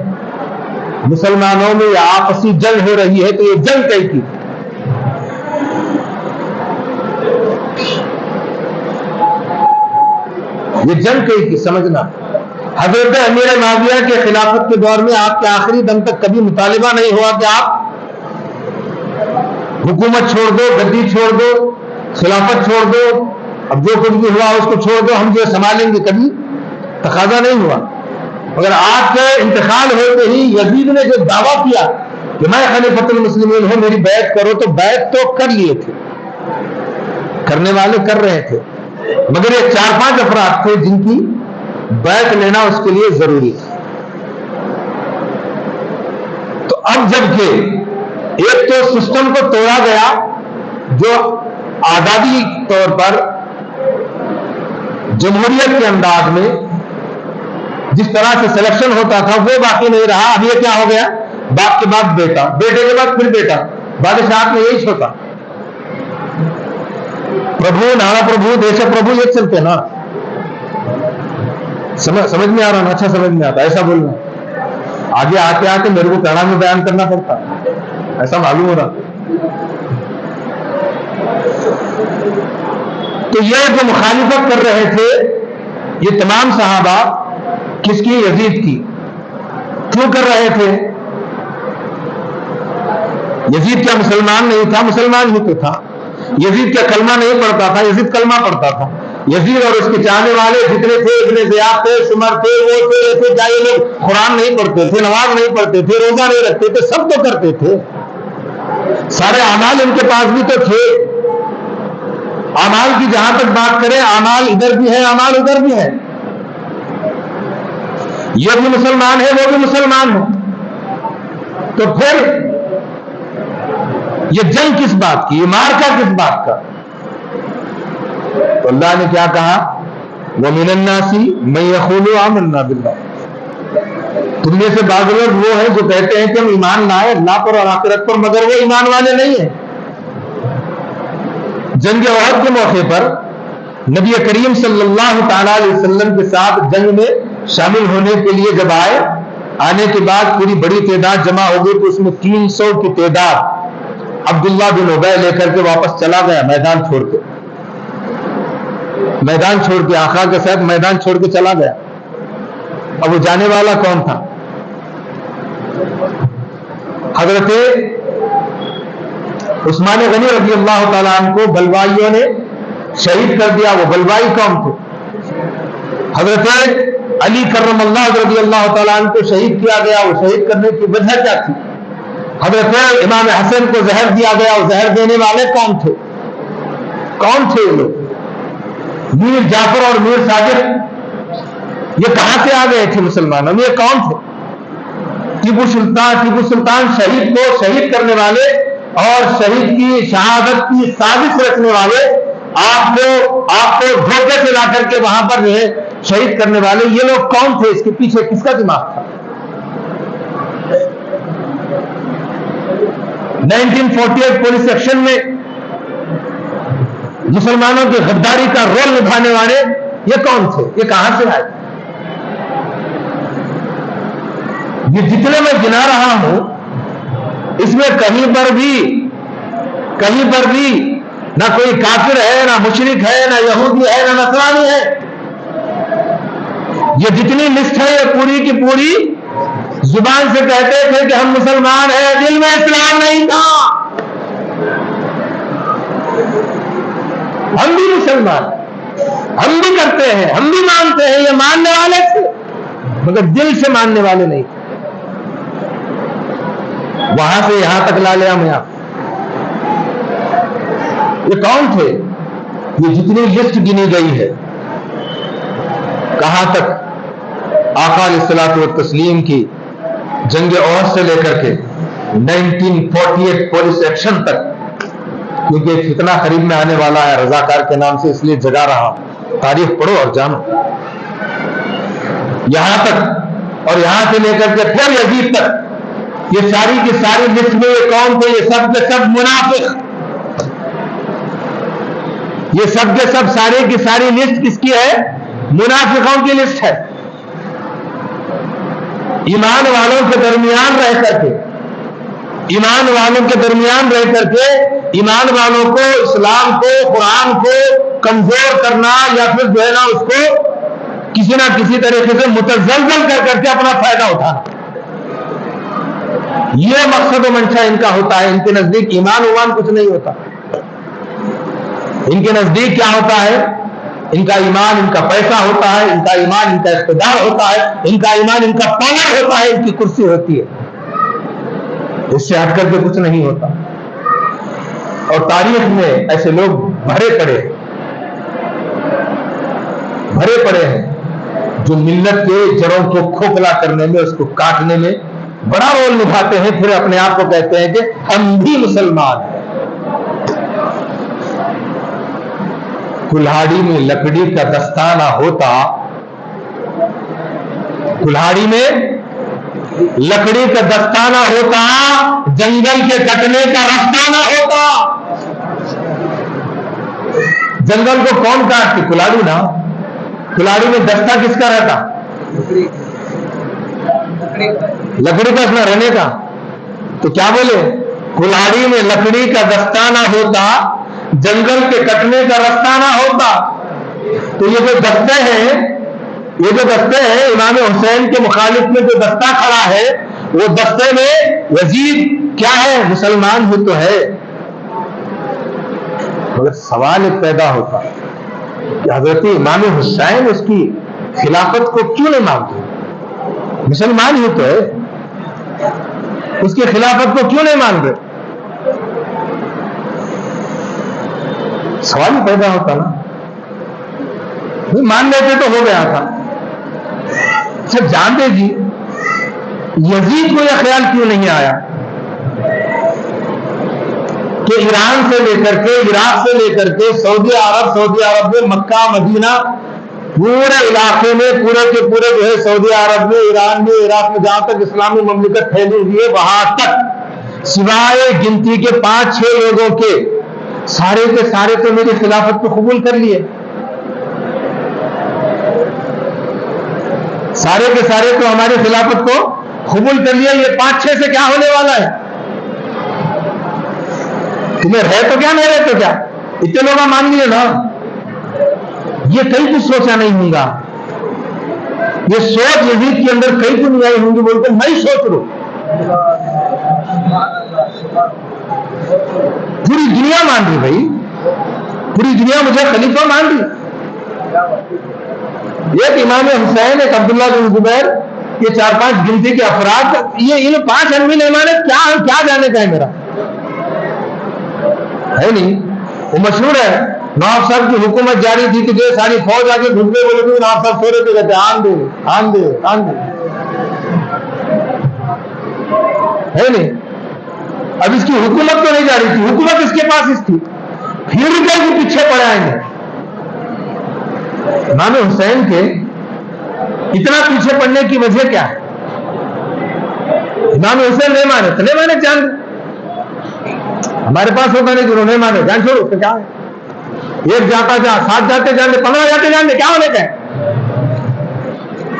مسلمانوں میں آپسی جنگ ہو رہی ہے. تو یہ جنگ کئی کی؟ یہ جنگ کئی کی؟ سمجھنا حضرت امیر معاویہ کے خلافت کے دور میں آپ کے آخری دم تک کبھی مطالبہ نہیں ہوا کہ آپ حکومت چھوڑ دو، گدی چھوڑ دو، خلافت چھوڑ دو، اب جو کچھ بھی ہوا اس کو چھوڑ دو، ہم جو سنبھالیں گے، کبھی تقاضا نہیں ہوا. مگر آپ کے انتقال ہوتے ہی یزید نے جو دعویٰ کیا کہ میں خلیفۃ المسلمین ہوں، میری بیعت کرو، تو بیعت تو کر لیے تھے، کرنے والے کر رہے تھے، مگر یہ 4-5 افراد تھے جن کی بیعت لینا اس کے لیے ضروری تھا. تو اب جب کہ ایک تو سسٹم کو توڑا گیا جو آزادی طور پر جمہوریت کے انداز میں جس طرح سے سلیکشن ہوتا تھا وہ باقی نہیں رہا. اب یہ کیا ہو گیا؟ باپ کے بعد بیٹا، بیٹے کے بعد پھر بیٹا. بادشاہت میں یہی ہوتا، پربھو نارا پربھو دیش پربھو، یہ چلتے نا. سمجھ میں آ رہا نا؟ اچھا سمجھ میں آتا، ایسا بولنا. آگے آتے آتے میرے کو کڑا میں بیان کرنا پڑتا، ایسا معلوم ہو رہا. تو یہ جو مخالفت کر رہے تھے یہ تمام صحابہ کس کی؟ یزید کی. کیوں کر رہے تھے؟ یزید کیا مسلمان نہیں تھا؟ مسلمان ہی تو تھا. یزید کیا کلمہ نہیں پڑھتا تھا؟ یزید کلمہ پڑھتا تھا. یزید اور اس کے چاہنے والے جتنے تھے، ابن زیاد تھے، سمر تھے، وہ تھے، کیا یہ لوگ قرآن نہیں پڑھتے تھے، نماز نہیں پڑھتے تھے، روزہ نہیں رکھتے تھے؟ سب تو کرتے تھے. سارے اعمال ان کے پاس بھی تو تھے. اعمال کی جہاں تک بات کریں، اعمال ادھر بھی ہے، اعمال ادھر بھی ہے. یہ بھی مسلمان ہے، وہ بھی مسلمان ہے. تو پھر یہ جنگ کس بات کی؟ یہ مارکا کس بات کا؟ تو اللہ نے کیا کہا؟ وَمِنَ النَّاسِ مَن يَقُولُ آمَنَّا بِاللَّهِ. تم میں سے بعض لوگ وہ ہیں جو کہتے ہیں کہ ہم ایمان لائے اللہ پر اور آخرت پر، مگر وہ ایمان والے نہیں ہیں. جنگ احد کے موقع پر نبی کریم صلی اللہ تعالی علیہ وسلم کے ساتھ جنگ میں شامل ہونے کے لیے جب آئے، آنے کے بعد پوری بڑی تعداد جمع ہو گئی، تو اس میں 300 کی تعداد عبداللہ بن ابی لے کر کے واپس چلا گیا، میدان چھوڑ کے. میدان چھوڑ کے آقا کے ساتھ میدان چھوڑ کے چلا گیا. اب وہ جانے والا کون تھا؟ حضرت عثمان غنی رضی اللہ تعالیٰ عنہ کو بلوائیوں نے شہید کر دیا. وہ بلوائی کون تھے؟ حضرت علی کرم اللہ رضی اللہ تعالیٰ عنہ کو شہید کیا گیا. وہ شہید کرنے کی وجہ کیا تھی؟ حضرت امام حسن کو زہر دیا گیا. وہ زہر دینے والے کون تھے؟ کون تھے یہ لوگ؟ میر جعفر اور میر صادق یہ کہاں سے آ گئے تھے مسلمانوں میں؟ یہ کون تھے؟ ٹیپو سلطان شہید کو شہید کرنے والے اور شہید کی شہادت کی سازش رکھنے والے، آپ کو دھوکے سے لا کر کے وہاں پر جو ہے شہید کرنے والے، یہ لوگ کون تھے؟ اس کے پیچھے کس کا دماغ تھا؟ 1948 پولیس ایکشن میں مسلمانوں کی غداری کا رول نبھانے والے یہ کون تھے؟ یہ کہاں سے آئے؟ یہ جتنے میں گنا رہا ہوں اس میں کہیں پر بھی نہ کوئی کافر ہے، نہ مشرک ہے، نہ یہودی ہے، نہ نصرانی ہے. یہ جتنی لسٹ ہے یہ پوری کی پوری زبان سے کہتے تھے کہ ہم مسلمان ہیں، دل میں اسلام نہیں تھا. ہم بھی مسلمان، ہم بھی کرتے ہیں، ہم بھی مانتے ہیں، یہ ماننے والے تھے مگر دل سے ماننے والے نہیں تھے. وہاں سے یہاں تک لا لیا میں آپ. یہ کون تھے؟ یہ جتنی لسٹ گنی گئی ہے، کہاں تک؟ آقا علیہ الصلوۃ والتسلیم کی جنگ احد سے لے کر کے 1948 پولیس ایکشن تک، کیونکہ فتنہ قریب میں آنے والا ہے رضاکار کے نام سے، اس لیے جگا رہا. تاریخ پڑھو اور جانو. یہاں تک اور یہاں سے لے کر کے پھر یزید تک، یہ ساری کی ساری لسٹ میں یہ کون تھے؟ یہ سب کے سب منافق. یہ سب کے سب سارے کی ساری لسٹ کس کی ہے؟ منافقوں کی لسٹ ہے. ایمان والوں کے درمیان رہ کر کے، ایمان والوں کے درمیان رہ کر کے ایمان والوں کو، اسلام کو، قرآن کو کمزور کرنا یا پھر جو ہے نا اس کو کسی نہ کسی طریقے سے متزلزل کر کے اپنا فائدہ اٹھانا. یہ مقصد و منشا ان کا ہوتا ہے. ان کے نزدیک ایمان ومان کچھ نہیں ہوتا. ان کے نزدیک کیا ہوتا ہے؟ ان کا ایمان ان کا پیسہ ہوتا ہے، ان کا ایمان ان کا اقتدار ہوتا ہے، ان کا ایمان ان کا پاور ہوتا ہے، ان کی کرسی ہوتی ہے. اس سے ہٹ کر کے کچھ نہیں ہوتا. اور تاریخ میں ایسے لوگ بھرے پڑے ہیں جو ملت کے جڑوں کو کھوکھلا کرنے میں، اس کو کاٹنے میں بڑا رول نبھاتے ہیں، پھر اپنے آپ کو کہتے ہیں کہ ہم بھی مسلمان ہیں. کلہاڑی میں لکڑی کا دستانہ ہوتا، کلہاڑی میں لکڑی کا دستانہ ہوتا، جنگل کے کٹنے کا رستہ نہ ہوتا. جنگل کو کون کاٹتی؟ کلہاڑی نا. کلہاڑی میں دستہ کس کا رہتا؟ لکڑی کا اپنا رہنے کا. تو کیا بولے؟ کلہاڑی میں لکڑی کا دستانہ ہوتا، جنگل کے کٹنے کا رستہ نہ ہوتا. تو یہ جو دستے ہیں امام حسین کے مخالف میں جو دستہ کھڑا ہے، وہ دستے میں یزید کیا ہے؟ مسلمان ہی تو ہے. مگر سوال ایک پیدا ہوتا کہ حضرت امام حسین اس کی خلافت کو کیوں نہیں مانتے؟ مسلمان ہی تو ہے، اس کی خلافت کو کیوں نہیں مان رہے؟ سوال پیدا ہوتا نا. مان لیتے تو ہو گیا تھا. اچھا جان دے جی، یزید کو یہ خیال کیوں نہیں آیا کہ ایران سے لے کر کے، عراق سے لے کر کے سعودی عرب میں، مکہ مدینہ پورے علاقے میں، پورے کے پورے جو ہے سعودی عرب میں، ایران میں، عراق میں، جہاں تک اسلامی مملکت پھیلی ہوئی ہے وہاں تک سوائے گنتی کے 5-6 لوگوں کے سارے کے سارے تو میری خلافت کو قبول کر لیے. سارے کے سارے تو ہماری خلافت کو قبول کر لیا. یہ 5-6 سے کیا ہونے والا ہے؟ تمہیں رہے تو کیا، نہیں رہے تو کیا، اتنے لوگ مان لیے نا. یہ کئی کچھ سوچا نہیں ہوں گا. یہ سوچ یزید کے اندر کئی کچھ نہیں آئی ہوں گی، بولتے میں سوچ رہا ہوں. پوری دنیا مان رہی بھائی، پوری دنیا مجھے خلیفہ مان رہی. ایک امام حسین، ایک عبداللہ بن زبیر، یہ 4-5 گنتی کے افراد، یہ ان 5 آدمی نے مانے. کیا جانے کا ہے میرا؟ ہے نہیں. وہ مشہور ہے، نواب صاحب کی حکومت جاری تھی کہ جو ساری فوج آگے گھس گئے، بولے کہ نواب صاحب سو رہے تھے، کہتے آن دے. ہے نہیں. اب اس کی حکومت تو نہیں جاری تھی، حکومت اس کے پاس تھی، پھر کے پیچھے پڑے آئیں گے. امام حسین کے اتنا پیچھے پڑنے کی وجہ کیا ہے؟ امام حسین نہیں مانے تو نہیں مانے، جان ہمارے پاس ہوتا نہیں، جنہوں نہیں مانے جان چھوڑو. تو کیا ہے؟ ایک جاتا 7 جاتے جان دے، 15 جاتے جان دے، کیا ہونے کا ہے؟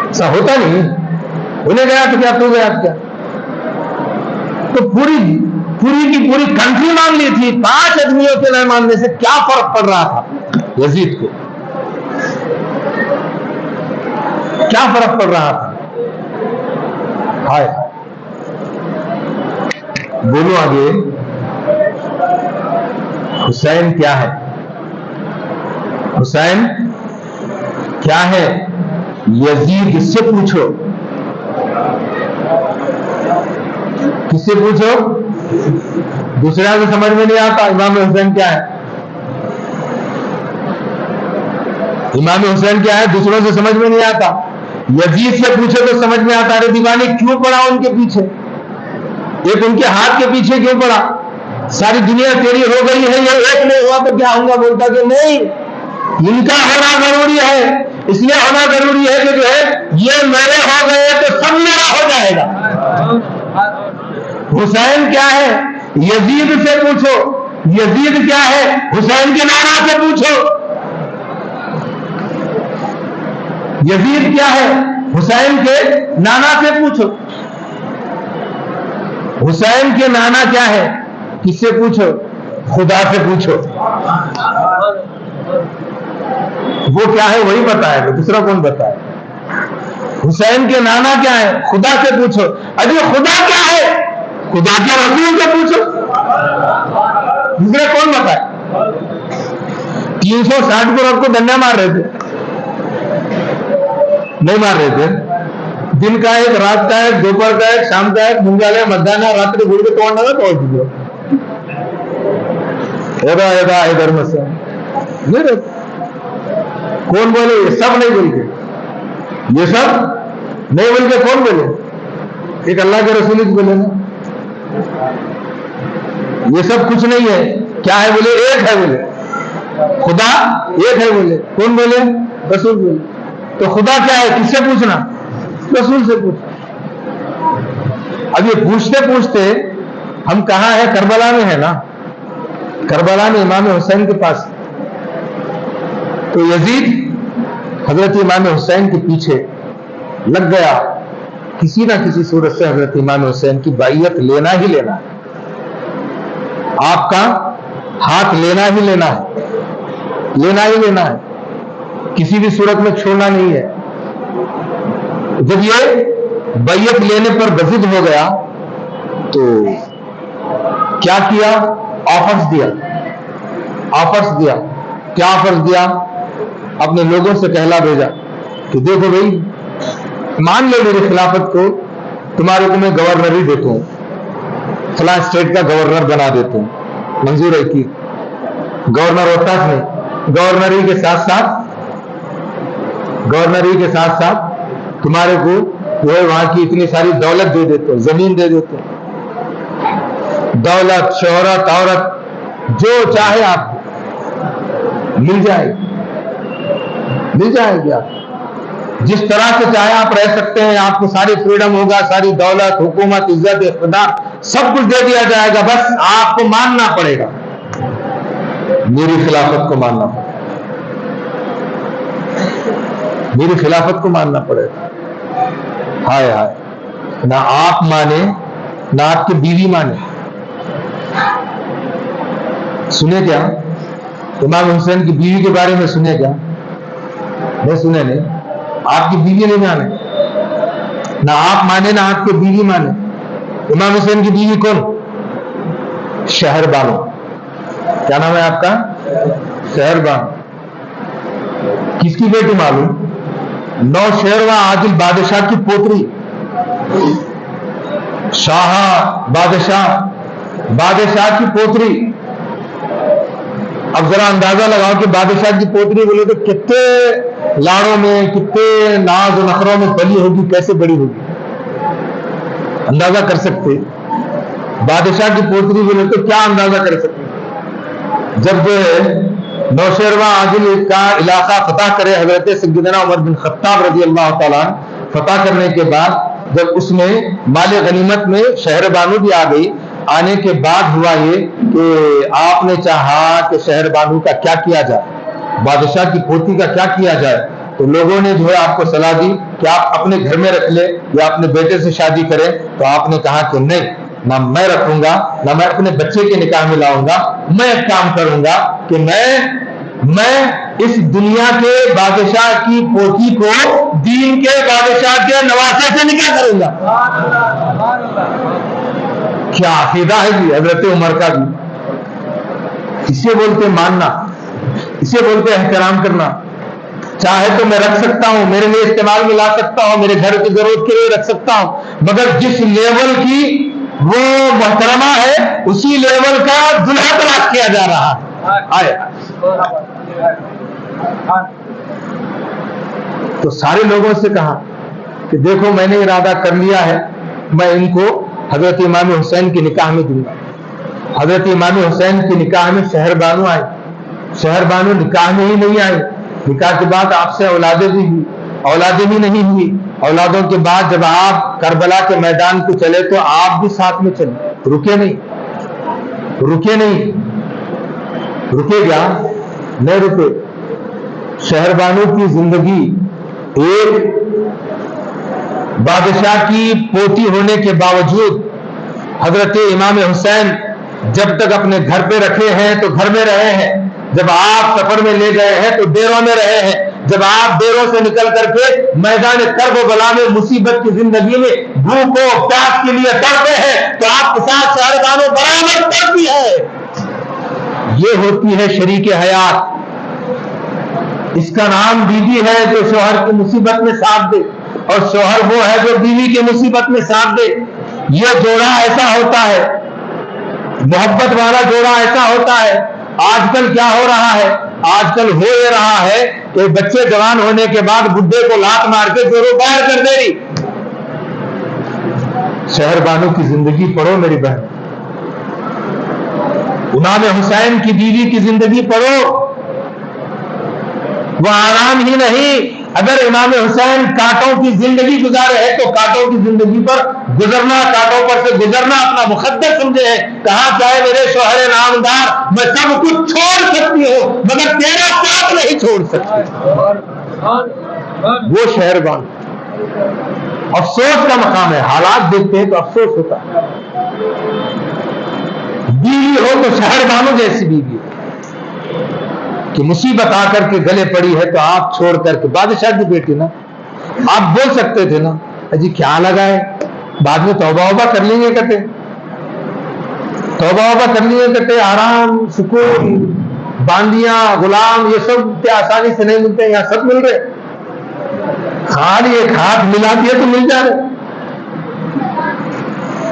ایسا ہوتا نہیں. انہیں گیا تو کیا، تو گیا تو کیا. تو پوری کی پوری کنٹری مان لی تھی. 5 آدمیوں کے نہ ماننے سے کیا فرق پڑ رہا تھا یزید کو؟ کیا فرق پڑ رہا تھا؟ ہائے بولو آگے. حسین کیا ہے؟ حسین کیا ہے؟ یزید سے پوچھو. کس سے پوچھو؟ دوسرے کو سمجھ میں نہیں آتا امام حسین کیا ہے. امام حسین کیا ہے دوسروں سے سمجھ میں نہیں آتا. یزید سے پوچھو تو سمجھ میں آتا. ارے دیوانے کیوں پڑا ان کے پیچھے؟ ایک ان کے ہاتھ کے پیچھے کیوں پڑا؟ ساری دنیا تیری ہو گئی ہے، یہ ایک نہیں ہوا تو کیا ہوں گا؟ بولتا کہ نہیں، ان کا ہونا ضروری ہے. اس لیے ہونا ضروری ہے کہ جو ہے یہ میرے ہو گئے تو سب میرا ہو جائے گا. حسین کیا ہے؟ یزید سے پوچھو. یزید کیا ہے؟ حسین کے نانا سے پوچھو. یزید کیا ہے؟ حسین کے نانا سے پوچھو. حسین کے نانا کیا ہے؟ کس سے پوچھو؟ خدا سے پوچھو. وہ کیا ہے وہی بتائے گا، دوسرا کون بتائے؟ حسین کے نانا کیا ہے؟ خدا سے پوچھو. اجی خدا کیا ہے؟ خدا کے رسول سے پوچھو. دوسرے کون بتائے؟ 360 کو رات کو ڈنڈے مار رہے تھے؟ نہیں مار رہے تھے. دن کا ایک، رات کا ایک، دوپہر کا ایک، شام کا ایک، منگالے مدانہ راتری گڑ کے توڑنا تھا توڑ دیجیے. ادھر میں سے نہیں رہتے. کون بولے؟ یہ سب نہیں بول کے، یہ سب نہیں بول کے کون بولے؟ ایک اللہ کے رسول ہی بولے نا. یہ سب کچھ نہیں ہے. کیا ہے بولے؟ ایک ہے بولے. خدا ایک ہے بولے. کون بولے؟ رسول بولے. تو خدا کیا ہے؟ کس سے پوچھنا؟ رسول سے پوچھنا. اب یہ پوچھتے پوچھتے ہم کہاں ہے؟ کربلا میں ہے نا. کربلا میں امام حسین کے پاس. تو یزید حضرت امام حسین کے پیچھے لگ گیا. کسی نہ کسی صورت سے حضرت امام حسین کی بائیت لینا ہی لینا ہے. آپ کا ہاتھ لینا ہی لینا ہے. لینا ہی لینا ہے. کسی بھی صورت میں چھوڑنا نہیں ہے. جب یہ بیعت لینے پر بضد ہو گیا تو کیا کیا؟ آفرز دیا. آفرز دیا. کیا آفرز دیا؟ اپنے لوگوں سے کہلا بھیجا کہ دیکھو بھائی، مان لو میری خلافت کو، تمہارے کو میں گورنر ہی دیتا ہوں، فلاں اسٹیٹ کا گورنر بنا دیتا ہوں. منظور ہے کہ گورنر ہوتا نہیں. گورنری کے ساتھ ساتھ تمہارے کو جو ہے وہاں کی اتنی ساری دولت دے دیتے ہو، زمین دے دیتے ہو، دولت، شہرت، عورت، جو چاہے آپ کو مل جائے گی. آپ جس طرح سے چاہے آپ رہ سکتے ہیں. آپ کو ساری فریڈم ہوگا، ساری دولت، حکومت، عزت، اقتدار سب کچھ دے دیا جائے گا. بس آپ کو ماننا پڑے گا، میری خلافت کو ماننا پڑے گا. میری خلافت کو ماننا پڑے گا. ہائے ہائے، نہ آپ مانے نہ آپ کی بیوی مانے. سنے کیا؟ امام حسین کی بیوی کے بارے میں سنے کیا؟ نہیں سنے. نہیں، آپ کی بیوی نہیں مانے. نہ آپ مانے نہ آپ کی بیوی مانے. امام حسین کی بیوی کون؟ شہر بانو. کیا نام ہے آپ کا؟ شہر بانو. کس کی بیٹی معلوم؟ نوشہرواں عادل بادشاہ کی پوتری. شاہ بادشاہ کی پوتری. اب ذرا اندازہ لگاؤ کہ بادشاہ کی پوتری بولے تو کتنے لاڑوں میں، کتنے ناز و نخروں میں پلی ہوگی، کیسے بڑی ہوگی. اندازہ کر سکتے؟ بادشاہ کی پوتری بولے تو کیا اندازہ کر سکتے؟ جب جو ہے نوشہرواں عادل کا علاقہ فتح کرے حضرت سیدنا عمر بن خطاب رضی اللہ تعالیٰ فتح کرنے کے بعد، جب اس میں مال غنیمت میں شہر بانو بھی آ گئی، آنے کے بعد ہوا یہ کہ آپ نے چاہا کہ شہر بانو کا کیا کیا جائے، بادشاہ کی پوتی کا کیا کیا جائے. تو لوگوں نے جو ہے آپ کو صلاح دی کہ آپ اپنے گھر میں رکھ لیں یا اپنے بیٹے سے شادی کریں. تو آپ نے کہا کہ نہیں، نہ میں رکھوں گا، نہ میں اپنے بچے کے نکاح میں لاؤں گا. میں ایک کام کروں گا کہ میں اس دنیا کے بادشاہ کی پوتی کو دین کے بادشاہ کے نواسے سے نکاح کروں گا. کیا عقیدہ ہے جی حضرت عمر کا بھی. اسے بولتے ماننا، اسے بولتے احترام کرنا. چاہے تو میں رکھ سکتا ہوں، میرے لیے استعمال میں لا سکتا ہوں، میرے گھر کی ضرورت کے لیے رکھ سکتا ہوں، مگر جس لیول کی وہ محترمہ ہے اسی لیول کا دلہا تلاش کیا جا رہا ہے. تو سارے لوگوں سے کہا کہ دیکھو میں نے ارادہ کر لیا ہے، میں ان کو حضرت امام حسین کی نکاح میں دوں گا. حضرت امام حسین کی نکاح میں شہر بانو آئے. شہر بانو نکاح میں ہی نہیں آئے، نکاح کے بعد آپ سے اولادیں بھی ہوئی، اولادیں بھی نہیں ہوئی. اولادوں کے بعد جب آپ کربلا کے میدان کو چلے تو آپ بھی ساتھ میں چلے. رکے نہیں. رکے گیا؟ نہیں رکے. شہر بانو کی زندگی ایک بادشاہ کی پوتی ہونے کے باوجود حضرت امام حسین جب تک اپنے گھر پہ رکھے ہیں تو گھر میں رہے ہیں، جب آپ سفر میں لے گئے ہیں تو ڈیروں میں رہے ہیں، جب آپ ڈیروں سے نکل کر کے میدان کرب و بلا میں مصیبت کی زندگی میں بھوک و پیاس کے لیے ڈرتے ہیں تو آپ کے ساتھ شہربانو برابر کرتی ہے. یہ ہوتی ہے شریک حیات. اس کا نام بیوی ہے جو شوہر کی مصیبت میں ساتھ دے، اور شوہر وہ ہے جو بیوی کی مصیبت میں ساتھ دے. یہ جوڑا ایسا ہوتا ہے، محبت والا جوڑا ایسا ہوتا ہے. آج کل کیا ہو رہا ہے؟ آج کل ہو یہ رہا ہے کہ بچے جوان ہونے کے بعد بڈھے کو لات مار کے جوڑوں باہر کر دے رہی. شہر بانو کی زندگی پڑھو میری بہن، امام حسین کی بیوی کی زندگی پڑھو. وہ آرام ہی نہیں، اگر امام حسین کانٹوں کی زندگی گزارے ہیں تو کانٹوں کی زندگی پر گزرنا، کانٹوں پر سے گزرنا اپنا مقدر سمجھے ہیں. کہا چاہے میرے شوہر نامدار میں سب کچھ چھوڑ سکتی ہوں مگر تیرا ساتھ نہیں چھوڑ سکتی. وہ شہربان افسوس کا مقام ہے. حالات دیکھتے ہیں تو افسوس ہوتا ہے. بیوی ہو تو شہربانوں جیسی بیوی کہ مصیبت آ کر کے گلے پڑی ہے تو آپ چھوڑ کر کے، بادشاہ کی بیٹی نا، آپ بول سکتے تھے نا جی کیا لگا ہے، بعد میں توبہ وبہ کر لیں گے کہتے، توبہ وبہ کر لیں گے کہتے، آرام سکون باندیاں غلام یہ سب کیا آسانی سے نہیں ملتے، یہاں سب مل رہے. خالی ایک ہاتھ ملا دیا تو مل جا رہے،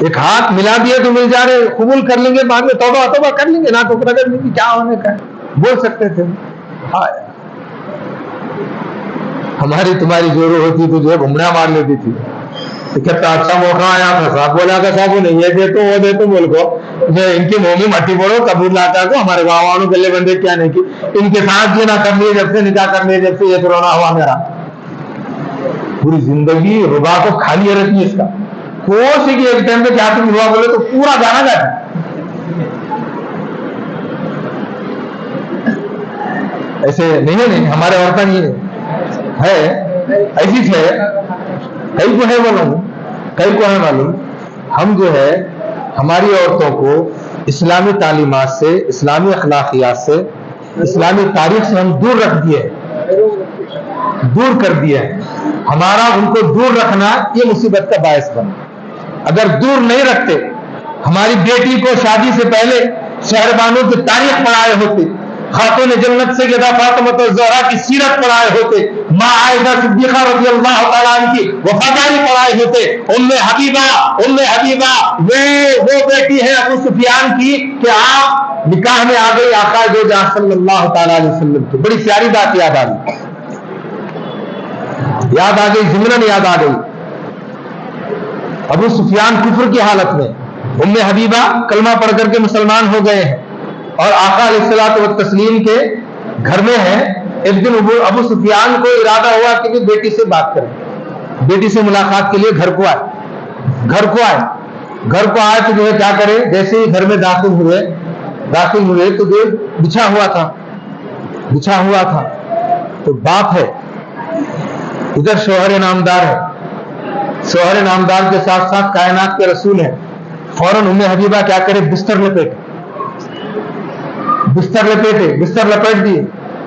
ایک ہاتھ ملا دیا تو مل جا رہے. قبول کر لیں گے، بعد میں توبہ کر لیں گے، نہ ٹوکرا کر لیں گے، کیا ہونے کا ہے بول سکتے تھے. ہماری تمہاری جوڑو ہوتی تو جو ہے گھومنا مار لیتی تھی. کتنا اچھا موقع آیا تھا، صاحب بولا کہ صاحب نہیں ہے دے تو وہ دے تو بول کو ان کی مومی مٹی پڑو قبول لاتا کو ہمارے گاؤں والوں گلے بندے کیا نہیں کی، ان کے ساتھ یہ نہ کر لیے جب سے نکاح کر لیے جب سے یہ کرونا ہوا میرا. پوری زندگی ربا کو کھالی رہتی ہے. اس کا کوشش کی ایک ٹائم پہ کیا تم ہوا بولے تو پورا گانا گاتا. ایسے نہیں ہمارے عورتیں یہ ہے ایسی ہے، کئی کو ہے معلوم، کئی کو ہے معلوم. ہم جو ہے ہماری عورتوں کو اسلامی تعلیمات سے، اسلامی اخلاقیات سے، اسلامی تاریخ سے ہم دور رکھ دیے، دور کر دیا ہے. ہمارا ان کو دور رکھنا یہ مصیبت کا باعث بنا. اگر دور نہیں رکھتے، ہماری بیٹی کو شادی سے پہلے شہربانوں کی تاریخ پڑھائے ہوتے، خاتون جنت سیدہ فاطمہ الزہرا کی سیرت پڑھائے ہوتے، ماں عائشہ صدیقہ رضی اللہ تعالیٰ عنہ کی وفاداری پڑھائے ہوتے، ام حبیبہ وہ بیٹی ہے ابو سفیان کی کہ آپ نکاح میں آ گئی آقا دو جہاں صلی اللہ تعالیٰ علیہ وسلم کی. بڑی پیاری بات یاد آ گئی ضمناً یاد آ گئی. ابو سفیان کفر کی حالت میں، ام حبیبہ کلمہ پڑھ کر کے مسلمان ہو گئے ہیں اور آقا علیہ الصلوۃ والتسلیم کے گھر میں ہیں. ایک دن ابو سفیان کو ارادہ ہوا کہ بیٹی سے بات کریں، بیٹی سے ملاقات کے لیے گھر کو آئے تو جو ہے کیا کرے، جیسے ہی گھر میں داخل ہوئے تو جو بچھا ہوا تھا تو باپ ہے، ادھر شوہر نامدار ہے، شوہر نامدار کے ساتھ ساتھ کائنات کے رسول ہیں. فوراً ام حبیبہ کیا کرے، بستر لپیٹ دیے،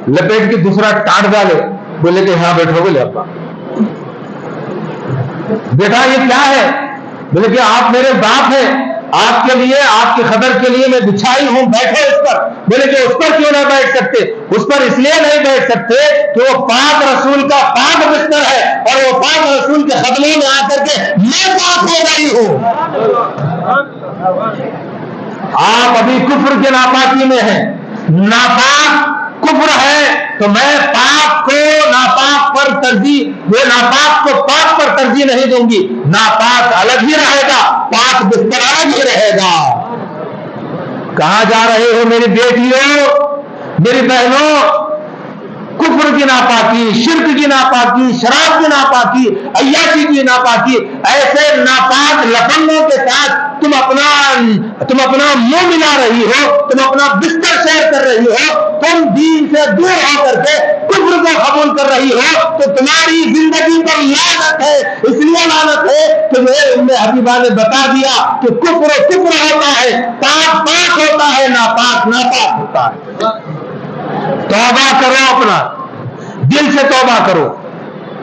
لپیٹ کے دوسرا ٹاٹ ڈالے، بولے کہ یہاں بیٹھو. بولے ابا بیٹا یہ کیا ہے؟ بولے کہ آپ میرے باپ ہیں، آپ کے لیے، آپ کی خبر کے لیے میں بچھائی ہوں، بیٹھے اس پر. بولے کہ اس پر کیوں نہ بیٹھ سکتے؟ اس پر اس لیے نہیں بیٹھ سکتے کہ وہ پاک رسول کا پاک بستر ہے اور وہ پاک رسول کے قدموں میں آ کر کے میں پاک ہو گئی ہوں. آپ ابھی کفر کے ناپاکی میں ہیں، ناپاک کفر ہے تو میں پاک کو ناپاک پر ترجیح، وہ ناپاک کو پاک پر ترجیح نہیں دوں گی. ناپاک الگ ہی رہے گا، پاک بستر الگ ہی رہے گا. کہاں جا رہے ہو میری بیٹیوں، میری بہنوں؟ کفر کی ناپاکی، شرک کی ناپاکی، شراب کی ناپاکی، عیاشی کی ناپاکی، ایسے ناپاک لفظوں کے ساتھ تم اپنا منہ ملا رہی ہو، تم اپنا بستر شیئر کر رہی ہو، تم دین سے دور ہو کر کے کفر کو قبول کر رہی ہو تو تمہاری زندگی پر لعنت ہے. اس لیے لعنت ہے کہ ام حبیبہ نے بتا دیا کہ کفر ہوتا ہے، پاک پاک ہوتا ہے، ناپاک ناپاک ہوتا ہے. توبہ کرو، اپنا دل سے توبہ کرو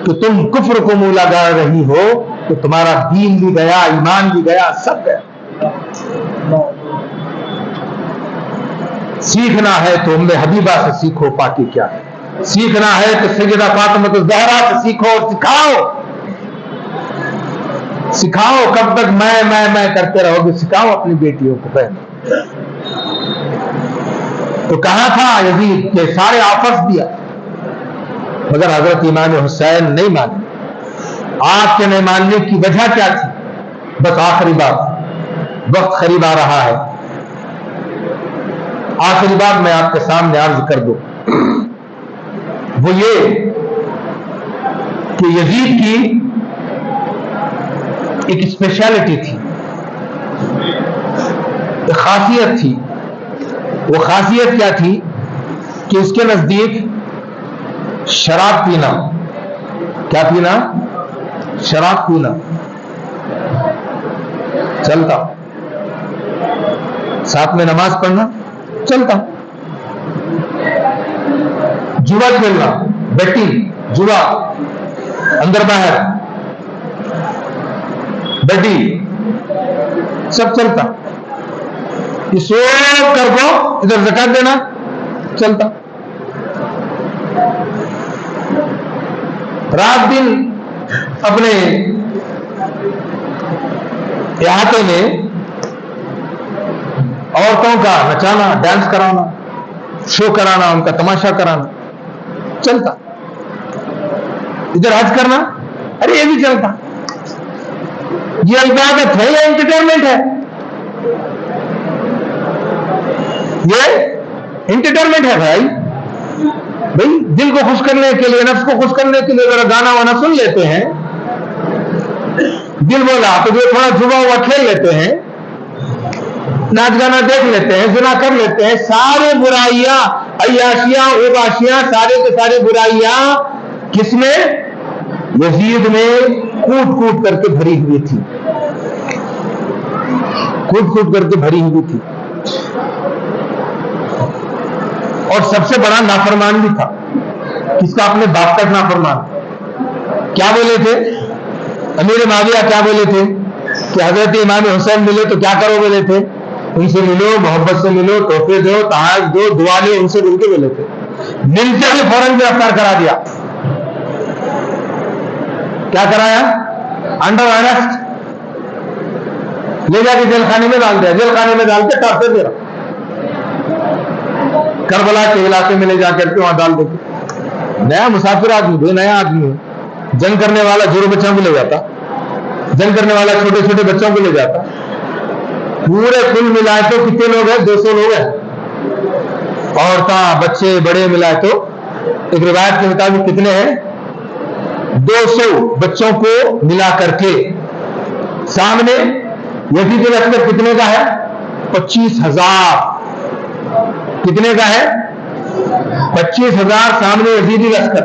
کہ تم کفر کو منہ لگا رہی ہو تو تمہارا دین بھی گیا، ایمان بھی گیا، سب گیا۔ سیکھنا ہے تو ام حبیبہ سے سیکھو پاکی کیا ہے، سیکھنا ہے تو سیدہ فاطمہ الزہرا سے سیکھو اور سکھاؤ۔ کب تک میں کرتے رہو گے؟ سکھاؤ اپنی بیٹیوں کو پہلے۔ تو کہاں تھا یزید کہ سارے آفرز دیا، مگر حضرت امام حسین نہیں مانے۔ آپ کے نہیں ماننے کی وجہ کیا تھی؟ بس آخری بات، وقت قریب آ رہا ہے، آخری بات میں آپ کے سامنے عرض کر دوں، وہ یہ کہ یزید کی ایک اسپیشلٹی تھی، ایک خاصیت تھی۔ وہ خاصیت کیا تھی کہ اس کے نزدیک شراب پینا، کیا پینا؟ شراب پینا چلتا، ساتھ میں نماز پڑھنا چلتا، جوا کھیلنا، بیٹنگ، جوا، اندر باہر بیٹی، سب چلتا۔ یہ سب کر کو ادھر زکات دینا چلتا۔ رات دن اپنے احاطے میں عورتوں کا نچانا، ڈانس کرانا، شو کرانا، ان کا تماشا کرانا چلتا۔ ادھر حج کرنا، ارے یہ بھی چلتا۔ یہ عبادت ہے یا انٹرٹینمنٹ ہے؟ یہ انٹرٹینمنٹ ہے بھائی دل کو خوش کرنے کے لیے، نفس کو خوش کرنے کے لیے ذرا گانا وانا سن لیتے ہیں، دل بولا تو جو تھوڑا جھگا ہوا کھیل لیتے ہیں، ناچ گانا دیکھ لیتے ہیں، زنا کر لیتے ہیں، سارے برائیاں، عیاشیاں، اوباشیاں، سارے کے سارے برائیاں کس میں؟ یزید میں کوٹ کوٹ کر کے بھری ہوئی تھی، کوٹ کوٹ کر کے بھری ہوئی تھی۔ اور سب سے بڑا نافرمان بھی تھا۔ کس کا؟ اپنے باپ کا نافرمان۔ کیا بولے تھے امیر معاویہ؟ کیا بولے تھے کہ حضرت امام حسین ملے تو کیا کرو بولے تھے؟ ان سے ملو، محبت سے ملو، تحفے دو، تحائف دو، دعا لو، ان سے مل کے بولے تھے۔ ملتے ہی فوراً گرفتار کرا دیا۔ کیا کرایا؟ انڈر ارسٹ لے جا کے جیل خانے میں ڈال دیا، جیل خانے میں ڈال کے ٹارچر دے رہا، کربلا کے علاقے میں لے جا کر کے وہاں ڈال دیتے۔ نیا مسافر آدمی بھی، نیا آدمی ہے، جنگ کرنے والا جوڑوں بچوں کو لے جاتا، جنگ کرنے والا چھوٹے چھوٹے بچوں کو لے جاتا۔ پورے کل ملائے تو کتنے لوگ ہیں؟ 200 لوگ ہیں، عورتیں، بچے، بڑے ملائے تو ایک روایت کے مطابق کتنے ہیں؟ 200 بچوں کو ملا کر کے۔ سامنے یزید لشکر کتنے کا ہے؟ 25,000۔ کتنے کا ہے؟ 25,000 سامنے یزیدی لشکر،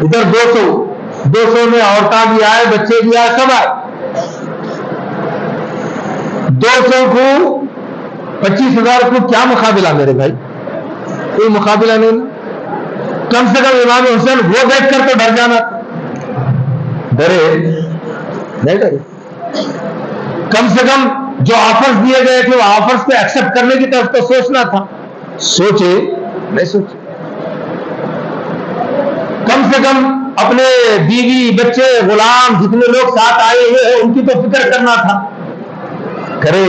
ادھر 200۔ 200 میں عورتیں بھی آئے، بچے بھی آئے، سب آئے۔ 200 کو 25,000 کو کیا مقابلہ میرے بھائی؟ کوئی مقابلہ نہیں۔ کم سے کم امام حسین وہ دیکھ کر تو ڈر جانا، ڈرے نہیں ڈرے؟ کم سے کم جو آفرز دیے گئے تھے وہ آفرز پہ ایکسپٹ کرنے کی طرف تو سوچنا تھا، سوچے نہیں سوچے۔ کم سے کم اپنے بیوی، بچے، غلام، جتنے لوگ ساتھ آئے ہوئے ہیں ان کی تو فکر کرنا تھا، کرے؟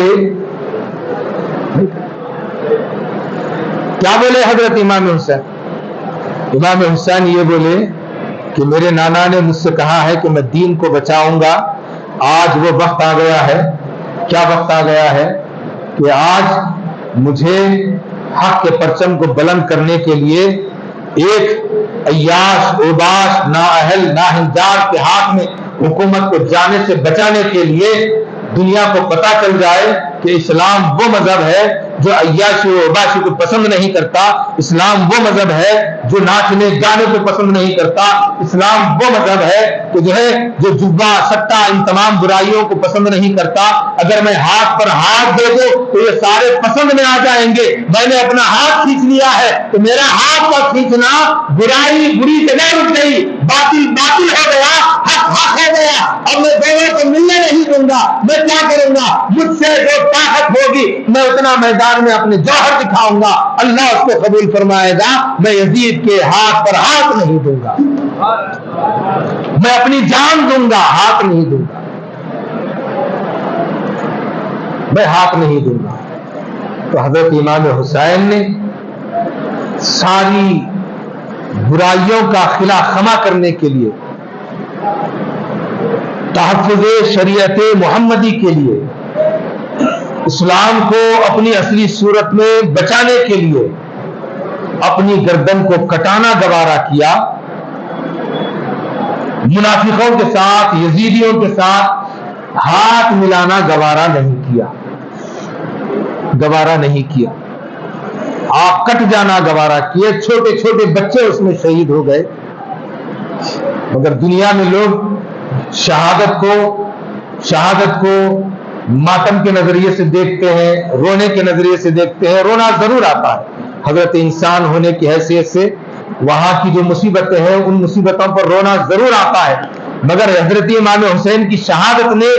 کیا بولے حضرت امام حسین؟ امام حسین یہ بولے کہ میرے نانا نے مجھ سے کہا ہے کہ میں دین کو بچاؤں گا، آج وہ وقت آ گیا ہے۔ کیا وقت آ گیا ہے؟ کہ آج مجھے حق کے پرچم کو بلند کرنے کے لیے ایک عیاش، اوباش، نااہل، ناہنجار کے ہاتھ میں حکومت کو جانے سے بچانے کے لیے دنیا کو پتا چل جائے کہ اسلام وہ مذہب ہے جو عیاشی و عباشی کو پسند نہیں کرتا، اسلام وہ مذہب ہے جو ناچنے گانے کو پسند نہیں کرتا، اسلام وہ مذہب ہے کہ جو جوا سٹا ان تمام برائیوں کو پسند نہیں کرتا۔ اگر میں ہاتھ پر ہاتھ دے دوں تو یہ سارے پسند میں آ جائیں گے، میں نے اپنا ہاتھ کھینچ لیا ہے تو میرا ہاتھ کا کھینچنا برائی بری جگہ رک گئی، باطل باطل ہو گیا، حق حق ہو گیا، اب میں دونوں کو ملنے نہیں دوں گا۔ میں کیا کروں گا؟ مجھ سے جو طاقت ہوگی میں اتنا میدان میں اپنے جوہر دکھاؤں گا، اللہ اس کو قبول فرمائے گا۔ میں یزید کے ہاتھ پر ہاتھ نہیں دوں گا، میں اپنی جان دوں گا، ہاتھ نہیں دوں گا، میں ہاتھ نہیں دوں گا۔ تو حضرت امام حسین نے ساری برائیوں کا خلا خما کرنے کے لیے، تحفظ شریعت محمدی کے لیے، اسلام کو اپنی اصلی صورت میں بچانے کے لیے اپنی گردن کو کٹانا گوارا کیا، منافقوں کے ساتھ، یزیدیوں کے ساتھ ہاتھ ملانا گوارا نہیں کیا، گوارا نہیں کیا، آپ کٹ جانا گوارا کیے۔ چھوٹے چھوٹے بچے اس میں شہید ہو گئے، مگر دنیا میں لوگ شہادت کو ماتم کے نظریے سے دیکھتے ہیں، رونے کے نظریے سے دیکھتے ہیں۔ رونا ضرور آتا ہے، حضرت انسان ہونے کی حیثیت سے وہاں کی جو مصیبتیں ہیں ان مصیبتوں پر رونا ضرور آتا ہے، مگر حضرت امام حسین کی شہادت نے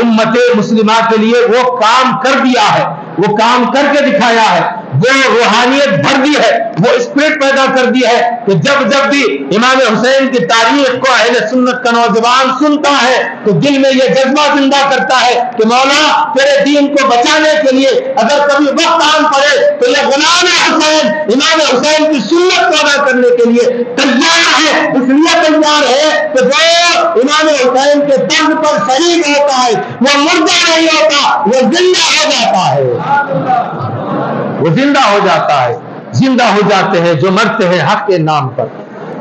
امت مسلمہ کے لیے وہ کام کر دیا ہے، وہ کام کر کے دکھایا ہے، وہ روحانیت بھر دی ہے، وہ اسپرٹ پیدا کر دی ہے کہ جب جب بھی امام حسین کی تاریخ کو اہل سنت کا نوجوان سنتا ہے تو دل میں یہ جذبہ زندہ کرتا ہے کہ مولا تیرے دین کو بچانے کے لیے اگر کبھی وقت آن پڑے تو یہ غلام حسین امام حسین کی سنت پیدا کرنے کے لیے تیار ہے، اس لیے تیار ہے کہ جو امام حسین کے درد پر شہید ہوتا ہے وہ مردہ نہیں ہوتا، وہ زندہ ہو جاتا ہے، وہ زندہ ہو جاتا ہے، زندہ ہو جاتے ہیں جو مرتے ہیں حق کے نام پر۔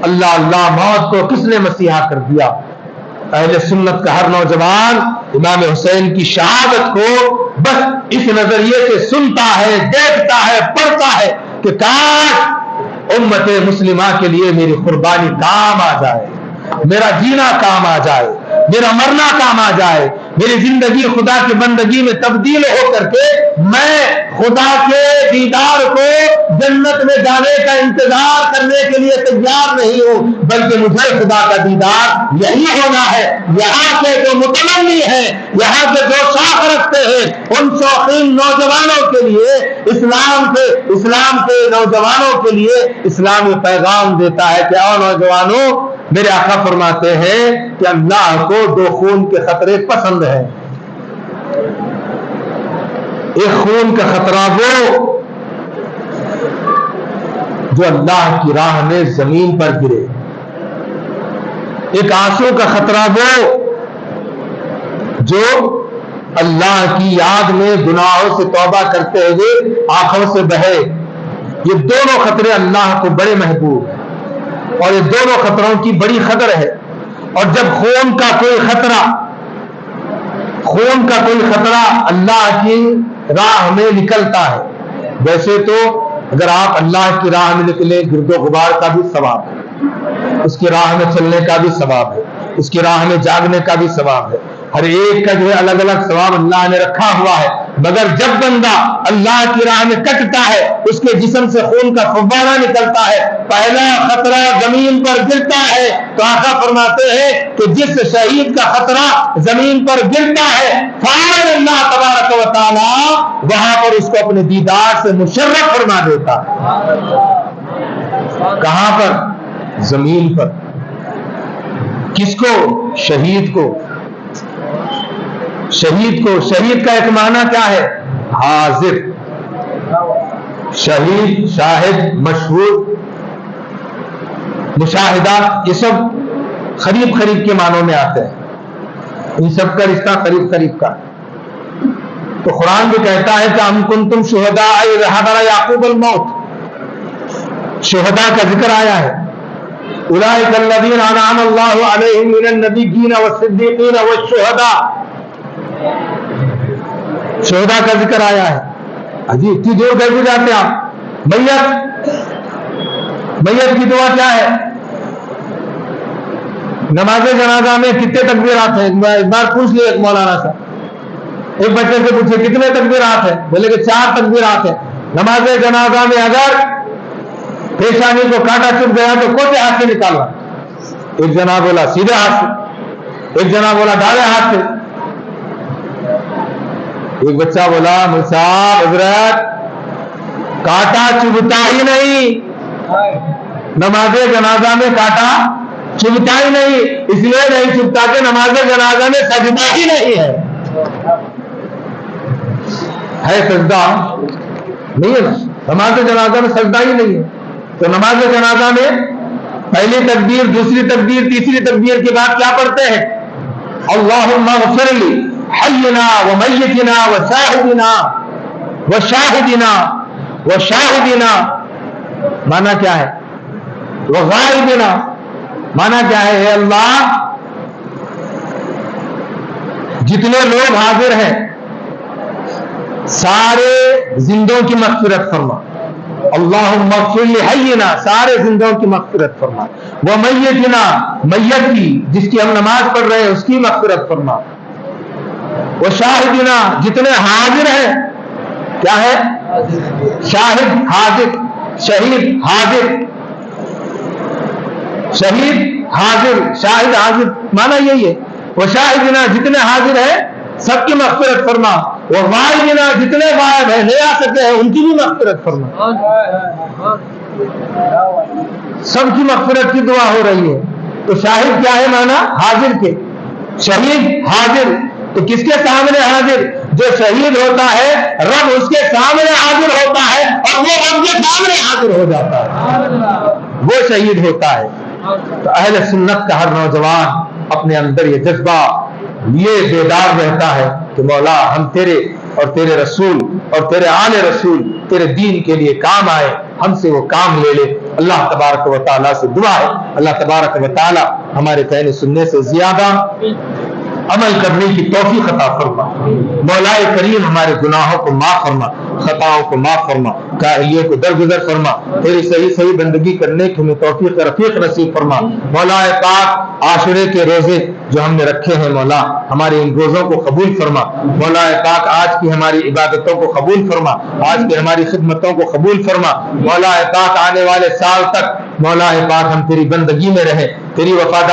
اللہ اللہ، موت کو کس نے مسیحا کر دیا؟ اہل سنت کا ہر نوجوان امام حسین کی شہادت کو بس اس نظریے سے سنتا ہے، دیکھتا ہے، پڑھتا ہے کہ کاش امت مسلمہ کے لیے میری قربانی کام آ جائے، میرا جینا کام آ جائے، میرا مرنا کام آ جائے، میری زندگی خدا کی بندگی میں تبدیل ہو کر کے میں خدا کے دیدار کو جنت میں جانے کا انتظار کرنے کے لیے تیار نہیں ہوں، بلکہ مجھے خدا کا دیدار یہی ہونا ہے۔ یہاں کے جو متمنی ہیں، یہاں کے جو شوق رکھتے ہیں، ان شوقین نوجوانوں کے لیے اسلام کے نوجوانوں کے لیے اسلامی پیغام دیتا ہے کہ آؤ نوجوانوں، میرے آقا فرماتے ہیں کہ اللہ کو دو خون کے خطرے پسند ہیں۔ ایک خون کا خطرہ وہ جو اللہ کی راہ میں زمین پر گرے، ایک آنسو کا خطرہ وہ جو اللہ کی یاد میں گناہوں سے توبہ کرتے ہوئے آنکھوں سے بہے۔ یہ دونوں خطرے اللہ کو بڑے محبوب ہیں اور یہ دونوں خطروں کی بڑی قدر ہے۔ اور جب خون کا کوئی خطرہ اللہ کی راہ میں نکلتا ہے، ویسے تو اگر آپ اللہ کی راہ میں نکلے گرد و غبار کا بھی ثواب ہے، اس کی راہ میں چلنے کا بھی ثواب ہے، اس کی راہ میں جاگنے کا بھی ثواب ہے، ہر ایک کا جو ہے الگ الگ ثواب اللہ نے رکھا ہوا ہے۔ مگر جب بندہ اللہ کی راہ میں کٹتا ہے، اس کے جسم سے خون کا فوارہ نکلتا ہے، پہلا خطرہ زمین پر گرتا ہے، تو آقا فرماتے ہیں کہ جس شہید کا خطرہ زمین پر گرتا ہے فوراً اللہ تبارک و تعالی وہاں پر اس کو اپنے دیدار سے مشرف فرما دیتا ہے۔ کہاں پر؟ زمین پر۔ کس کو؟ شہید کو۔ شہید کا ایک معنی کیا ہے؟ حاضر۔ شہید، شاہد، مشہود، مشاہدہ، یہ سب قریب کے معنوں میں آتے ہیں، ان سب کا رشتہ قریب کا۔ تو قرآن بھی کہتا ہے کہ ام کنتم شہداء اذ حضر یعقوب الموت، شہداء کا ذکر آیا ہے۔ اولئک الذین انعم اللہ علیہم من النبیین والصدیقین والشہداء، شہداء کا ذکر آیا ہے. جی اتنی دور کیسے جاتے ہیں آپ؟ میت کی دعا کیا ہے؟ نماز جنازہ میں کتنے تکبیرات ہیں؟ ایک بار پوچھ لیا ایک مولانا سے، ایک بچے سے پوچھے کتنے تکبیرات ہیں؟ بولے کہ 4 تکبیرات ہیں. نماز جنازہ میں اگر پیشانی کو کانٹا چبھ گیا تو کون سے ہاتھ سے نکالنا؟ ایک جنا بولا سیدھے ہاتھ سے، ایک جنا بولا ڈالے ہاتھ سے. ایک بچہ بولا مجھ صاحب حضرت کانٹا چبھتا ہی نہیں، نماز جنازہ میں کانٹا چبھتا ہی نہیں، اس لیے نہیں چبھتا کہ نماز جنازہ میں سجدہ ہی نہیں ہے سجدہ نہیں ہے نا، نماز جنازہ میں سجدہ ہی نہیں ہے. تو نماز جنازہ میں پہلی تکبیر، دوسری تکبیر، تیسری تکبیر کے بعد کیا پڑھتے ہیں؟ اللہم اغفر لی حینا و میتنا و شاہدنا و شاہدنا و شاہدنا، معنی کیا ہے؟ و غائبنا، معنی کیا ہے؟ اے اللہ جتنے لوگ حاضر ہیں سارے زندوں کی مغفرت فرما. اللہم اغفر لحینا، سارے زندوں کی مغفرت فرما. وہ میتنا، میت کی جس کی ہم نماز پڑھ رہے ہیں اس کی مغفرت فرما. وہ شاہدنا، جتنے حاضر ہیں، کیا ہے؟ شاہد حاضر، شہید حاضر، شہید حاضر، شاہد حاضر معنی یہی ہے. وہ شاہدنا، جتنے حاضر ہیں سب کی مغفرت فرما. وہ غائبنا، جتنے غائب ہیں نہیں آ سکتے ہیں ان کی بھی مغفرت فرما. سب کی مغفرت کی دعا ہو رہی ہے. تو شاہد کیا ہے؟ معنی حاضر کے. شہید حاضر، تو کس کے سامنے حاضر؟ جو شہید ہوتا ہے رب اس کے سامنے حاضر ہوتا ہے اور وہ رب کے سامنے حاضر ہو جاتا ہے، وہ شہید ہوتا ہے. تو اہل سنت کا ہر نوجوان اپنے اندر یہ جذبہ یہ بیدار رہتا ہے کہ مولا ہم تیرے اور تیرے رسول اور تیرے آل رسول تیرے دین کے لیے کام آئے، ہم سے وہ کام لے لے. اللہ تبارک و تعالیٰ سے دعا ہے اللہ تبارک و تعالیٰ ہمارے کہنے سننے سے زیادہ عمل کرنے کی توفیق عطا فرما. مولا کریم ہمارے گناہوں کو معاف فرما، خطاؤں کو معاف فرما، کاہلیے کو درگزر فرما. تیری صحیح بندگی کرنے کی ہمیں توفیق رفیق نصیب فرما. مولا پاک عاشورے کے روزے جو ہم نے رکھے ہیں مولا ہمارے ان روزوں کو قبول فرما. مولا پاک آج کی ہماری عبادتوں کو قبول فرما، آج کی ہماری خدمتوں کو قبول فرما. مولا پاک آنے والے سال تک مولا پاک ہم تیری بندگی میں رہیں، تیری وفاداری